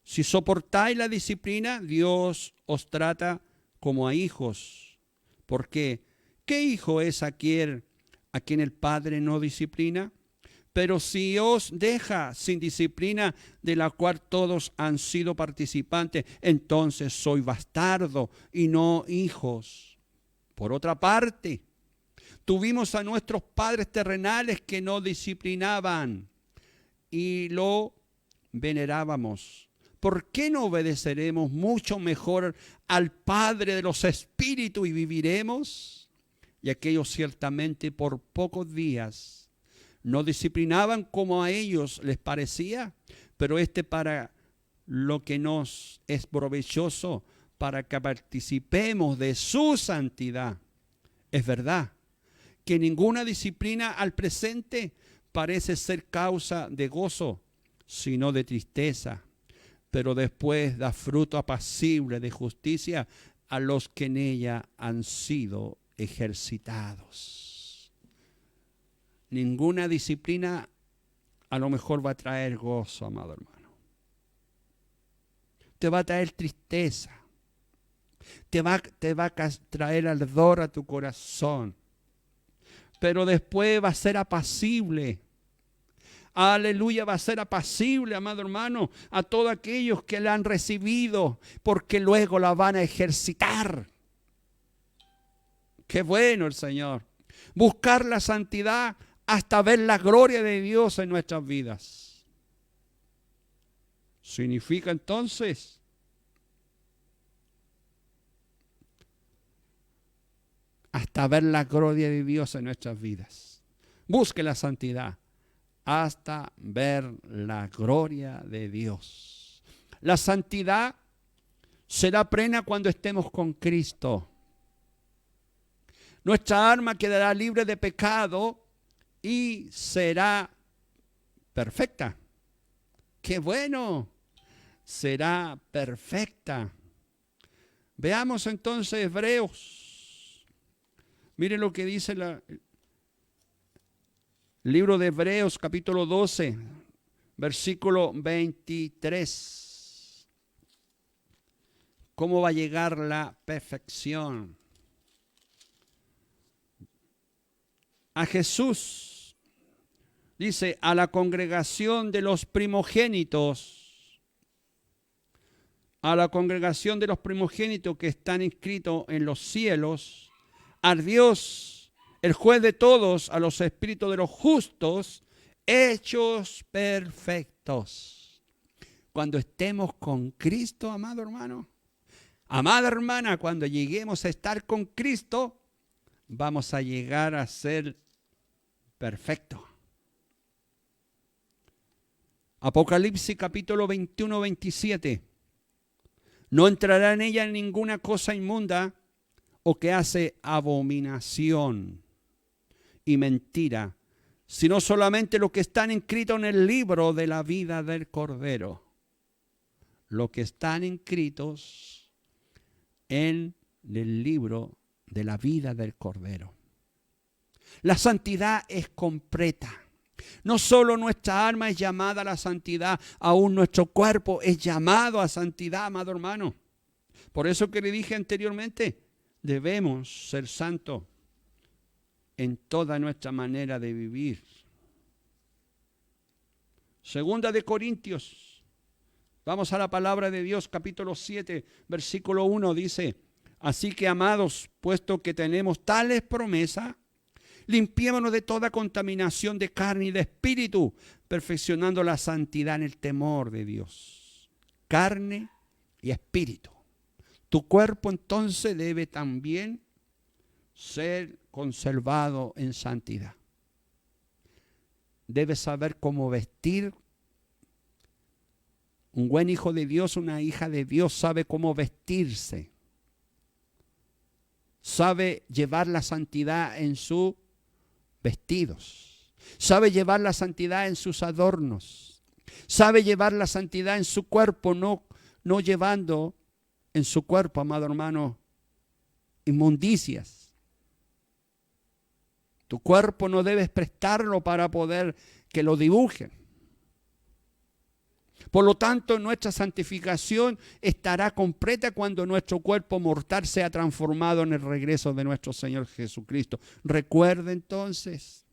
Si soportáis la disciplina, Dios os trata como a hijos. Porque, ¿qué hijo es aquel a quien el Padre no disciplina? Pero si os deja sin disciplina, de la cual todos han sido participantes, entonces sois bastardo y no hijos. Por otra parte, tuvimos a nuestros padres terrenales que no disciplinaban y lo venerábamos. ¿Por qué no obedeceremos mucho mejor al Padre de los Espíritus y viviremos? Y aquellos ciertamente por pocos días no disciplinaban como a ellos les parecía, pero para lo que nos es provechoso, para que participemos de su santidad. Es verdad que ninguna disciplina al presente parece ser causa de gozo, sino de tristeza, pero después da fruto apacible de justicia a los que en ella han sido ejercitados. Ninguna disciplina a lo mejor va a traer gozo, amado hermano. Te va a traer tristeza. Te va a traer ardor a tu corazón. Pero después va a ser apacible. Aleluya, va a ser apacible, amado hermano, a todos aquellos que la han recibido, porque luego la van a ejercitar. Qué bueno el Señor. Buscar la santidad hasta ver la gloria de Dios en nuestras vidas. Significa entonces hasta ver la gloria de Dios en nuestras vidas. Busque la santidad hasta ver la gloria de Dios. La santidad será plena cuando estemos con Cristo. Nuestra alma quedará libre de pecado y será perfecta. ¡Qué bueno! Será perfecta. Veamos entonces Hebreos. Miren lo que dice el libro de Hebreos, capítulo 12, versículo 23. ¿Cómo va a llegar la perfección? A Jesús, dice, a la congregación de los primogénitos, que están inscritos en los cielos, a Dios, el juez de todos, a los espíritus de los justos, hechos perfectos. Cuando estemos con Cristo, amado hermano, amada hermana, cuando lleguemos a estar con Cristo, vamos a llegar a ser perfectos. Apocalipsis capítulo 21, 27. No entrará en ella ninguna cosa inmunda o que hace abominación y mentira, sino solamente los que están inscritos en el libro de la vida del Cordero. Los que están inscritos en el libro de la vida del Cordero. La santidad es completa. No solo nuestra alma es llamada a la santidad, aún nuestro cuerpo es llamado a santidad, amado hermano. Por eso que le dije anteriormente, debemos ser santos en toda nuestra manera de vivir. Segunda de Corintios. Vamos a la palabra de Dios, capítulo 7, versículo 1, dice: así que, amados, puesto que tenemos tales promesas, limpiémonos de toda contaminación de carne y de espíritu, perfeccionando la santidad en el temor de Dios. Carne y espíritu. Tu cuerpo entonces debe también ser conservado en santidad. Debes saber cómo vestir. Un buen hijo de Dios, una hija de Dios sabe cómo vestirse. Sabe llevar la santidad en sus vestidos. Sabe llevar la santidad en sus adornos. Sabe llevar la santidad en su cuerpo, no llevando en su cuerpo, amado hermano, inmundicias. Tu cuerpo no debes prestarlo para poder que lo dibujen. Por lo tanto, nuestra santificación estará completa cuando nuestro cuerpo mortal sea transformado en el regreso de nuestro Señor Jesucristo. Recuerda entonces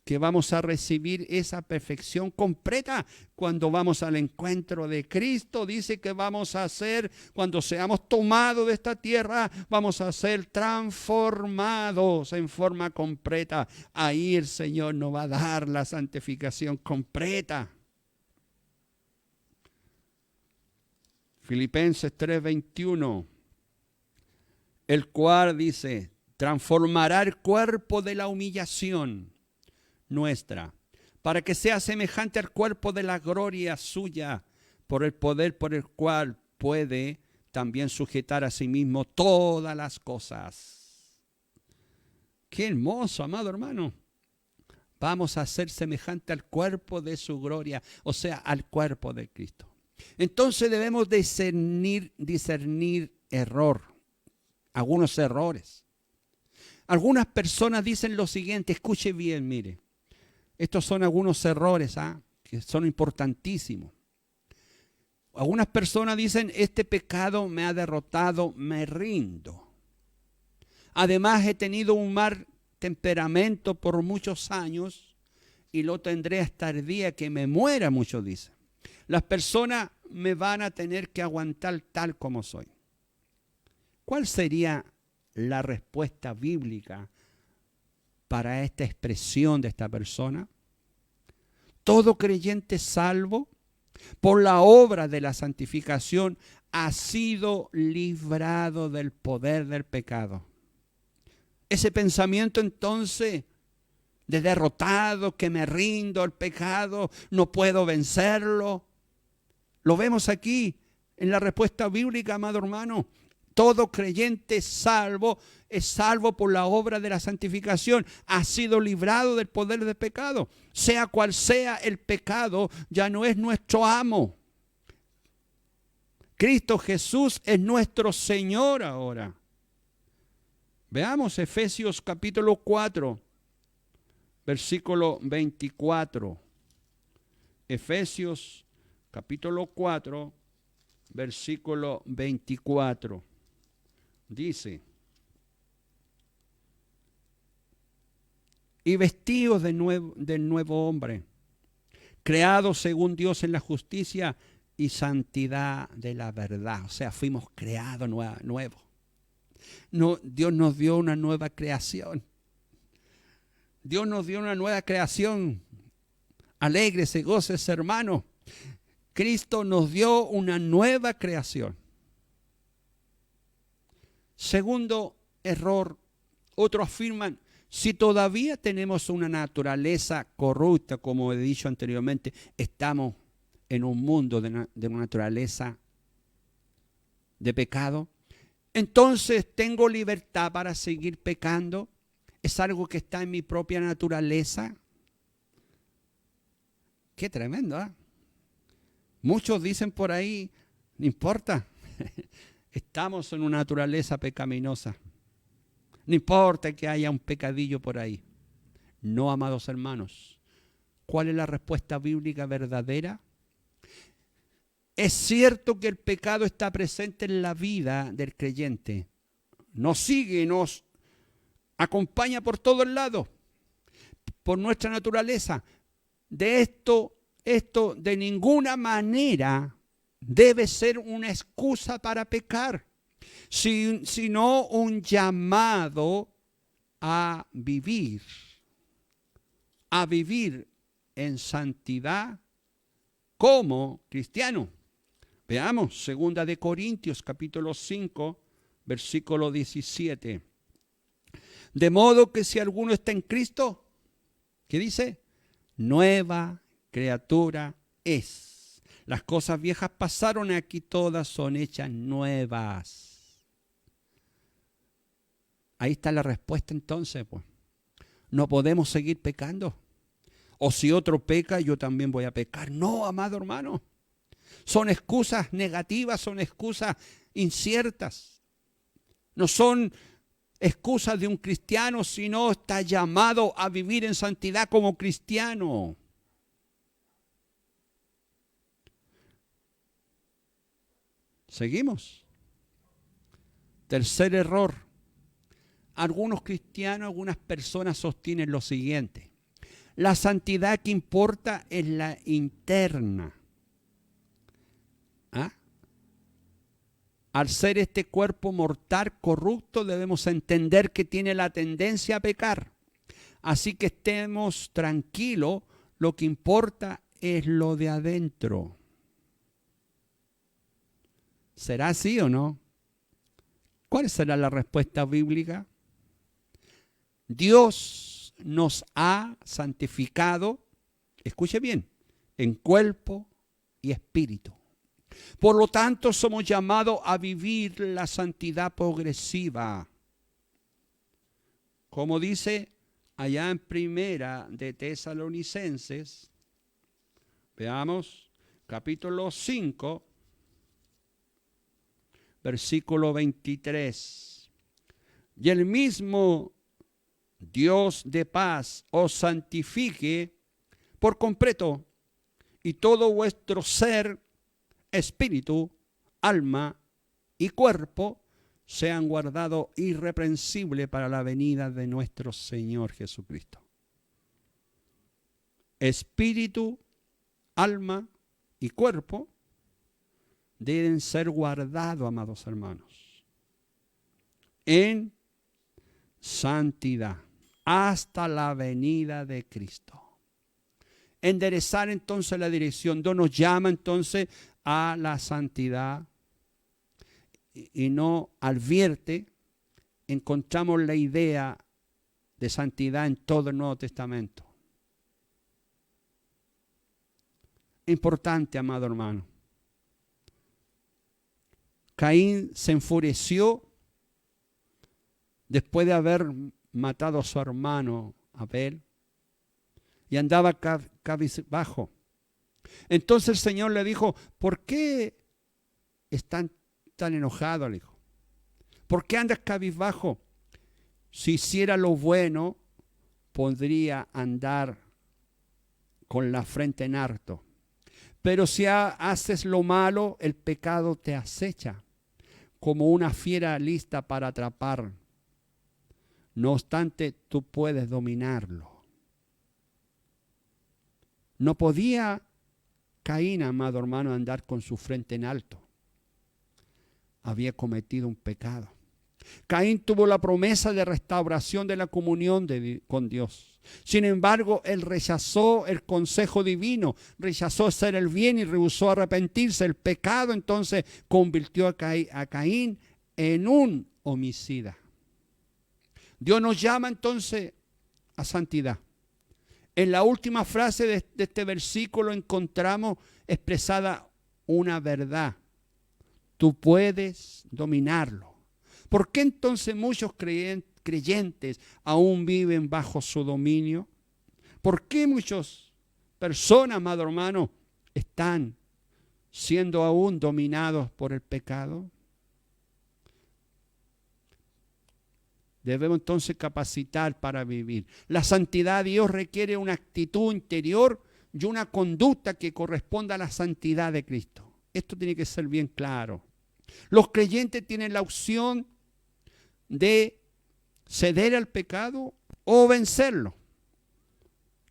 que vamos a recibir esa perfección completa cuando vamos al encuentro de Cristo. Dice que vamos a ser, cuando seamos tomados de esta tierra, vamos a ser transformados en forma completa. Ahí el Señor nos va a dar la santificación completa. Filipenses 3:21, el cual dice: transformará el cuerpo de la humillación nuestra, para que sea semejante al cuerpo de la gloria suya, por el poder por el cual puede también sujetar a sí mismo todas las cosas. Qué hermoso, amado hermano. Vamos a ser semejante al cuerpo de su gloria, o sea, al cuerpo de Cristo. Entonces debemos discernir algunos errores. Algunas personas dicen lo siguiente, escuche bien, mire. Estos son algunos errores que son importantísimos. Algunas personas dicen: este pecado me ha derrotado, me rindo. Además, he tenido un mal temperamento por muchos años y lo tendré hasta el día que me muera, muchos dicen. Las personas me van a tener que aguantar tal como soy. ¿Cuál sería la respuesta bíblica para esta expresión de esta persona? Todo creyente salvo por la obra de la santificación ha sido librado del poder del pecado. Ese pensamiento entonces de derrotado, que me rindo al pecado, no puedo vencerlo, lo vemos aquí en la respuesta bíblica, amado hermano. Todo creyente salvo es salvo por la obra de la santificación. Ha sido librado del poder del pecado. Sea cual sea el pecado, ya no es nuestro amo. Cristo Jesús es nuestro Señor ahora. Veamos Efesios capítulo 4, versículo 24. Efesios capítulo 4, versículo 24. Dice: y vestidos del nuevo hombre, creados según Dios en la justicia y santidad de la verdad. O sea, fuimos creados nuevos. No, Dios nos dio una nueva creación. Dios nos dio una nueva creación. Alégrese, gócese, hermano. Cristo nos dio una nueva creación. Segundo error, otros afirman: si todavía tenemos una naturaleza corrupta, como he dicho anteriormente, estamos en un mundo de una naturaleza de pecado, entonces tengo libertad para seguir pecando. Es algo que está en mi propia naturaleza. Qué tremendo, ¿eh? Muchos dicen por ahí: no importa, estamos en una naturaleza pecaminosa. No importa que haya un pecadillo por ahí. No, amados hermanos. ¿Cuál es la respuesta bíblica verdadera? Es cierto que el pecado está presente en la vida del creyente. Nos sigue, nos acompaña por todos lados, por nuestra naturaleza. de esto de ninguna manera debe ser una excusa para pecar, sino un llamado a vivir en santidad como cristiano. Veamos, 2 de Corintios, capítulo 5, versículo 17. De modo que si alguno está en Cristo, ¿qué dice? Nueva criatura es. Las cosas viejas pasaron, aquí todas son hechas nuevas. Ahí está la respuesta entonces, pues. No podemos seguir pecando. O si otro peca, yo también voy a pecar. No, amado hermano. Son excusas negativas, son excusas inciertas. No son excusas de un cristiano, sino está llamado a vivir en santidad como cristiano. Seguimos. Tercer error. Algunos cristianos, algunas personas sostienen lo siguiente: la santidad que importa es la interna. ¿Ah? Al ser este cuerpo mortal corrupto, debemos entender que tiene la tendencia a pecar. Así que estemos tranquilos, lo que importa es lo de adentro. ¿Será así o no? ¿Cuál será la respuesta bíblica? Dios nos ha santificado, escuche bien, en cuerpo y espíritu. Por lo tanto, somos llamados a vivir la santidad progresiva. Como dice allá en Primera de Tesalonicenses, veamos, capítulo 5, versículo 23. Y el mismo Dios de paz os santifique por completo, y todo vuestro ser, espíritu, alma y cuerpo sean guardados irreprensibles para la venida de nuestro Señor Jesucristo. Espíritu, alma y cuerpo deben ser guardados, amados hermanos, en santidad hasta la venida de Cristo. Enderezar entonces la dirección. Dios nos llama entonces a la santidad y no advierte. Encontramos la idea de santidad en todo el Nuevo Testamento. Importante, amado hermano. Caín se enfureció después de haber matado a su hermano Abel y andaba cabizbajo. Entonces el Señor le dijo: ¿por qué están tan enojados? Le dijo: ¿por qué andas cabizbajo? Si hiciera lo bueno, podría andar con la frente en alto. Pero si haces lo malo, el pecado te acecha como una fiera lista para atrapar. No obstante, tú puedes dominarlo. No podía Caín, amado hermano, andar con su frente en alto. Había cometido un pecado. Caín tuvo la promesa de restauración de la comunión con Dios. Sin embargo, él rechazó el consejo divino, rechazó hacer el bien y rehusó arrepentirse. El pecado entonces convirtió a Caín en un homicida. Dios nos llama entonces a santidad. En la última frase de este versículo encontramos expresada una verdad. Tú puedes dominarlo. ¿Por qué entonces muchos creyentes aún viven bajo su dominio? ¿Por qué muchas personas, amado hermano, están siendo aún dominados por el pecado? Debemos entonces capacitar para vivir. La santidad de Dios requiere una actitud interior y una conducta que corresponda a la santidad de Cristo. Esto tiene que ser bien claro. Los creyentes tienen la opción de ceder al pecado o vencerlo.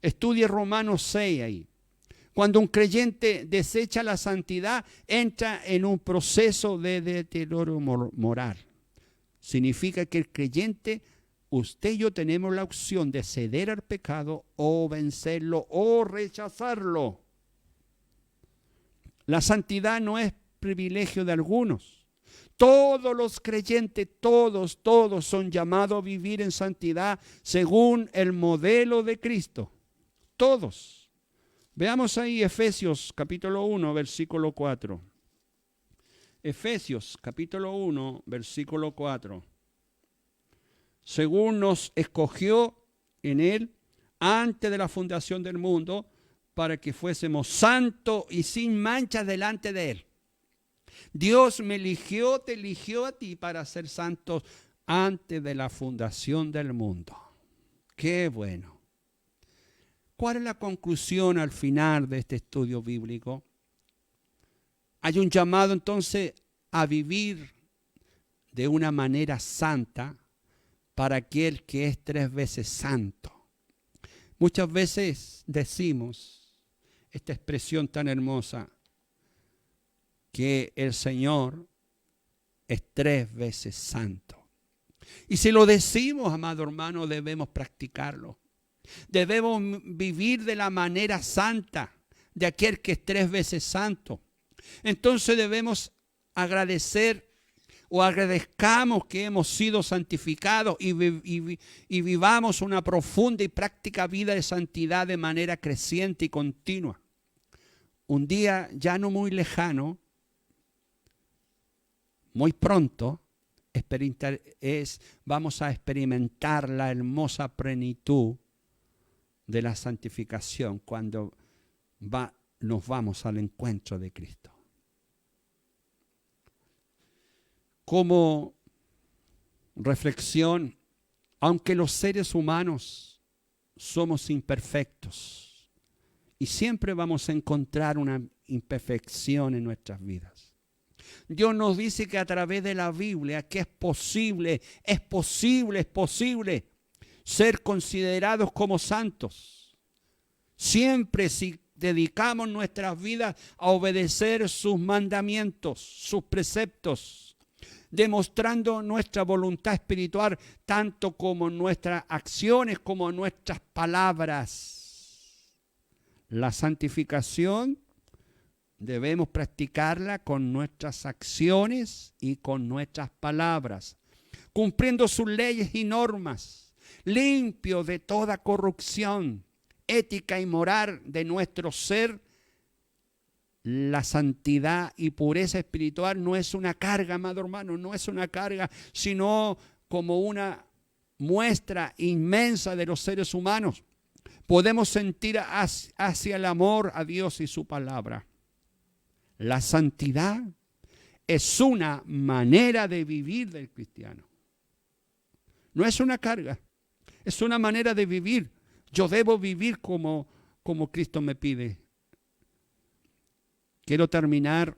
Estudie Romanos 6 ahí. Cuando un creyente desecha la santidad, entra en un proceso de deterioro moral. Significa que el creyente, usted y yo tenemos la opción de ceder al pecado o vencerlo o rechazarlo. La santidad no es privilegio de algunos. Todos los creyentes, todos son llamados a vivir en santidad según el modelo de Cristo. Todos. Veamos ahí Efesios capítulo 1, versículo 4. Efesios capítulo 1, versículo 4. Según nos escogió en Él antes de la fundación del mundo, para que fuésemos santos y sin mancha delante de Él. Dios me eligió, te eligió a ti para ser santos antes de la fundación del mundo. ¡Qué bueno! ¿Cuál es la conclusión al final de este estudio bíblico? Hay un llamado entonces a vivir de una manera santa para aquel que es 3 veces santo. Muchas veces decimos esta expresión tan hermosa, que el Señor es 3 veces santo. Y si lo decimos, amado hermano, debemos practicarlo. Debemos vivir de la manera santa de aquel que es 3 veces santo. Entonces debemos agradecer o agradezcamos que hemos sido santificados y vivamos una profunda y práctica vida de santidad de manera creciente y continua. Un día ya no muy lejano, muy pronto, vamos a experimentar la hermosa plenitud de la santificación cuando nos vamos al encuentro de Cristo. Como reflexión, aunque los seres humanos somos imperfectos y siempre vamos a encontrar una imperfección en nuestras vidas, Dios nos dice que a través de la Biblia que es posible ser considerados como santos. Siempre si dedicamos nuestras vidas a obedecer sus mandamientos, sus preceptos, demostrando nuestra voluntad espiritual, tanto como nuestras acciones como nuestras palabras. La santificación debemos practicarla con nuestras acciones y con nuestras palabras, cumpliendo sus leyes y normas, limpio de toda corrupción ética y moral de nuestro ser. La santidad y pureza espiritual no es una carga, amado hermano, no es una carga, sino como una muestra inmensa de los seres humanos. Podemos sentir hacia el amor a Dios y su palabra. La santidad es una manera de vivir del cristiano. No es una carga, es una manera de vivir. Yo debo vivir como Cristo me pide. Quiero terminar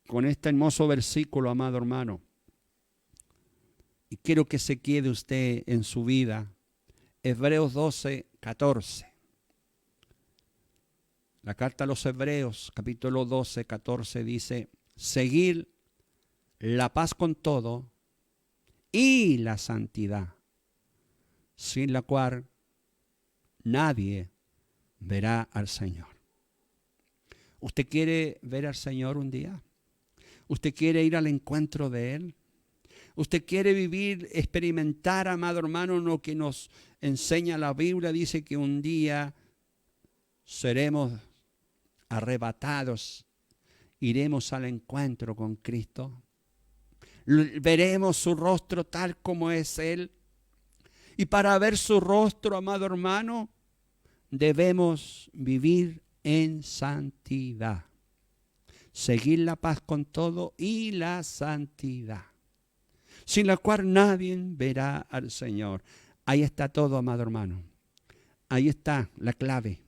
con este hermoso versículo, amado hermano. Y quiero que se quede usted en su vida. Hebreos 12, 14. La carta a los Hebreos, capítulo 12, 14, dice: seguir la paz con todo y la santidad, sin la cual nadie verá al Señor. ¿Usted quiere ver al Señor un día? ¿Usted quiere ir al encuentro de Él? ¿Usted quiere vivir, experimentar, amado hermano, lo que nos enseña la Biblia? Dice que un día seremos arrebatados, iremos al encuentro con Cristo. Veremos su rostro tal como es Él. Y para ver su rostro, amado hermano, debemos vivir en santidad. Seguir la paz con todo y la santidad, sin la cual nadie verá al Señor. Ahí está todo, amado hermano. Ahí está la clave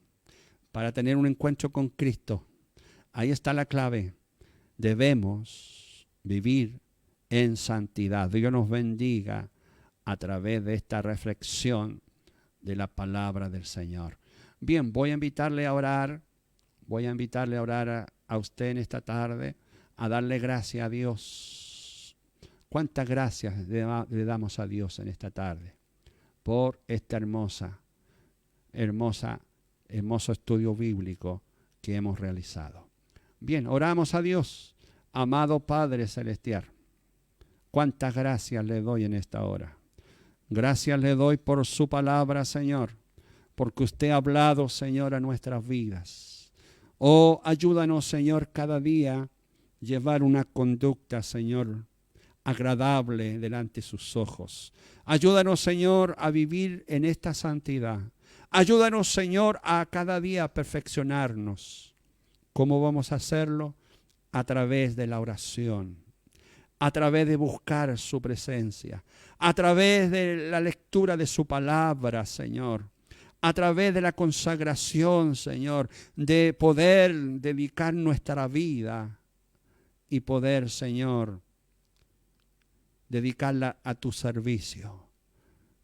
para tener un encuentro con Cristo. Ahí está la clave. Debemos vivir en santidad. Dios nos bendiga a través de esta reflexión de la palabra del Señor. Bien, voy a invitarle a orar. Voy a invitarle a orar a usted en esta tarde, a darle gracias a Dios. ¿Cuántas gracias le damos a Dios en esta tarde por este hermoso estudio bíblico que hemos realizado? Bien, oramos a Dios. Amado Padre Celestial, cuántas gracias le doy en esta hora. Gracias le doy por su palabra, Señor, porque usted ha hablado, Señor, a nuestras vidas. Oh, ayúdanos, Señor, cada día llevar una conducta, Señor, agradable delante de sus ojos. Ayúdanos, Señor, a vivir en esta santidad. Ayúdanos, Señor, a cada día perfeccionarnos. ¿Cómo vamos a hacerlo? A través de la oración, a través de buscar su presencia, a través de la lectura de su palabra, Señor, a través de la consagración, Señor, de poder dedicar nuestra vida y poder, Señor, dedicarla a tu servicio.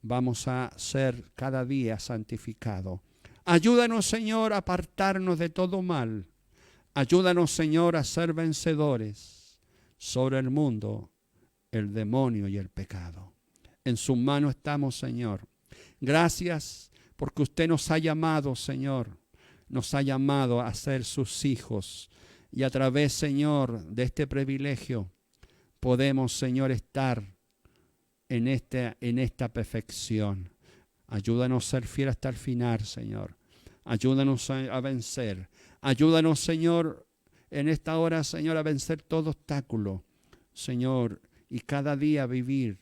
Vamos a ser cada día santificados. Ayúdanos, Señor, a apartarnos de todo mal. Ayúdanos, Señor, a ser vencedores sobre el mundo, el demonio y el pecado. En sus manos estamos, Señor. Gracias porque usted nos ha llamado, Señor. Nos ha llamado a ser sus hijos. Y a través, Señor, de este privilegio podemos, Señor, estar en esta perfección. Ayúdanos a ser fieles hasta el final, Señor. Ayúdanos a vencer. Ayúdanos, Señor, en esta hora, Señor, a vencer todo obstáculo, Señor, y cada día vivir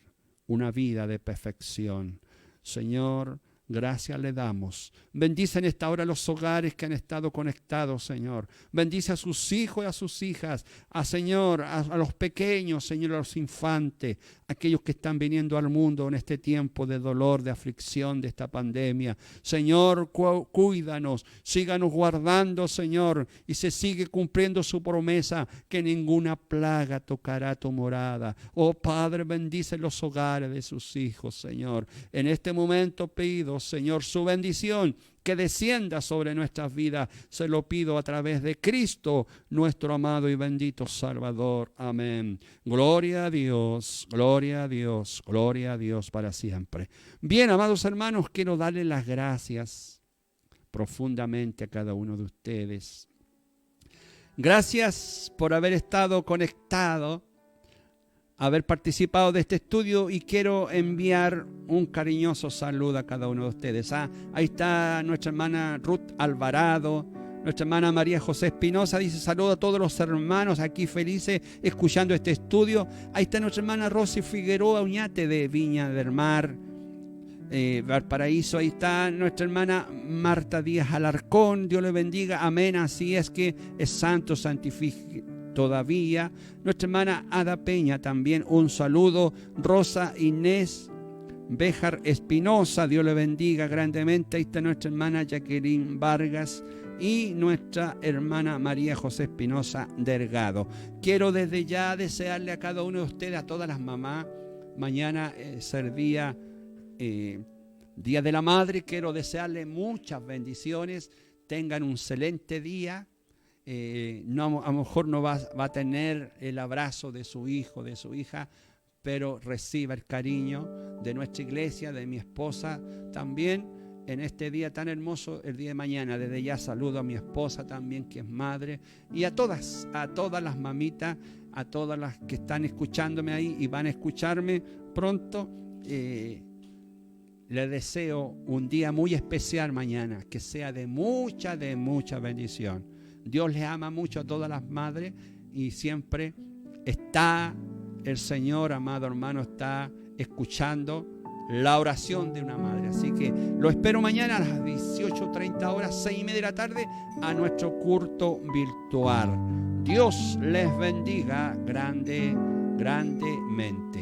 una vida de perfección. Señor, gracias le damos. Bendice en esta hora los hogares que han estado conectados, Señor. Bendice a sus hijos y a sus hijas, Señor, a los pequeños, Señor, a los infantes, aquellos que están viniendo al mundo en este tiempo de dolor, de aflicción, de esta pandemia. Señor, cuídanos, síganos guardando, Señor, y se sigue cumpliendo su promesa que ninguna plaga tocará tu morada. Oh Padre, bendice los hogares de sus hijos, Señor. En este momento pido, Señor, su bendición que descienda sobre nuestras vidas. Se lo pido a través de Cristo, nuestro amado y bendito Salvador. Amén. Gloria a Dios, gloria a Dios, gloria a Dios para siempre. Bien, amados hermanos, quiero darle las gracias profundamente a cada uno de ustedes. Gracias por haber estado conectado, haber participado de este estudio, y quiero enviar un cariñoso saludo a cada uno de ustedes. Ahí está nuestra hermana Ruth Alvarado, nuestra hermana María José Espinosa, dice saludo a todos los hermanos aquí felices escuchando este estudio. Ahí está nuestra hermana Rosy Figueroa Uñate de Viña del Mar, Valparaíso. Ahí está nuestra hermana Marta Díaz Alarcón, Dios le bendiga, amén. Así es que es santo, santifique todavía. Nuestra hermana Ada Peña también, un saludo. Rosa Inés Béjar Espinosa, Dios le bendiga grandemente. Ahí está nuestra hermana Jacqueline Vargas y nuestra hermana María José Espinosa Delgado. Quiero desde ya desearle a cada uno de ustedes, a todas las mamás, mañana ser día de la madre, quiero desearle muchas bendiciones, tengan un excelente día. No, a lo mejor no va a tener el abrazo de su hijo, de su hija, pero reciba el cariño de nuestra iglesia, de mi esposa también, en este día tan hermoso, el día de mañana. Desde ya saludo a mi esposa también, que es madre, y a todas las mamitas, a todas las que están escuchándome ahí y van a escucharme pronto. Les deseo un día muy especial mañana, que sea de mucha bendición. Dios les ama mucho a todas las madres, y siempre está el Señor, amado hermano, está escuchando la oración de una madre. Así que lo espero mañana a las 18:30 horas, 6:30 de la tarde, a nuestro culto virtual. Dios les bendiga grandemente.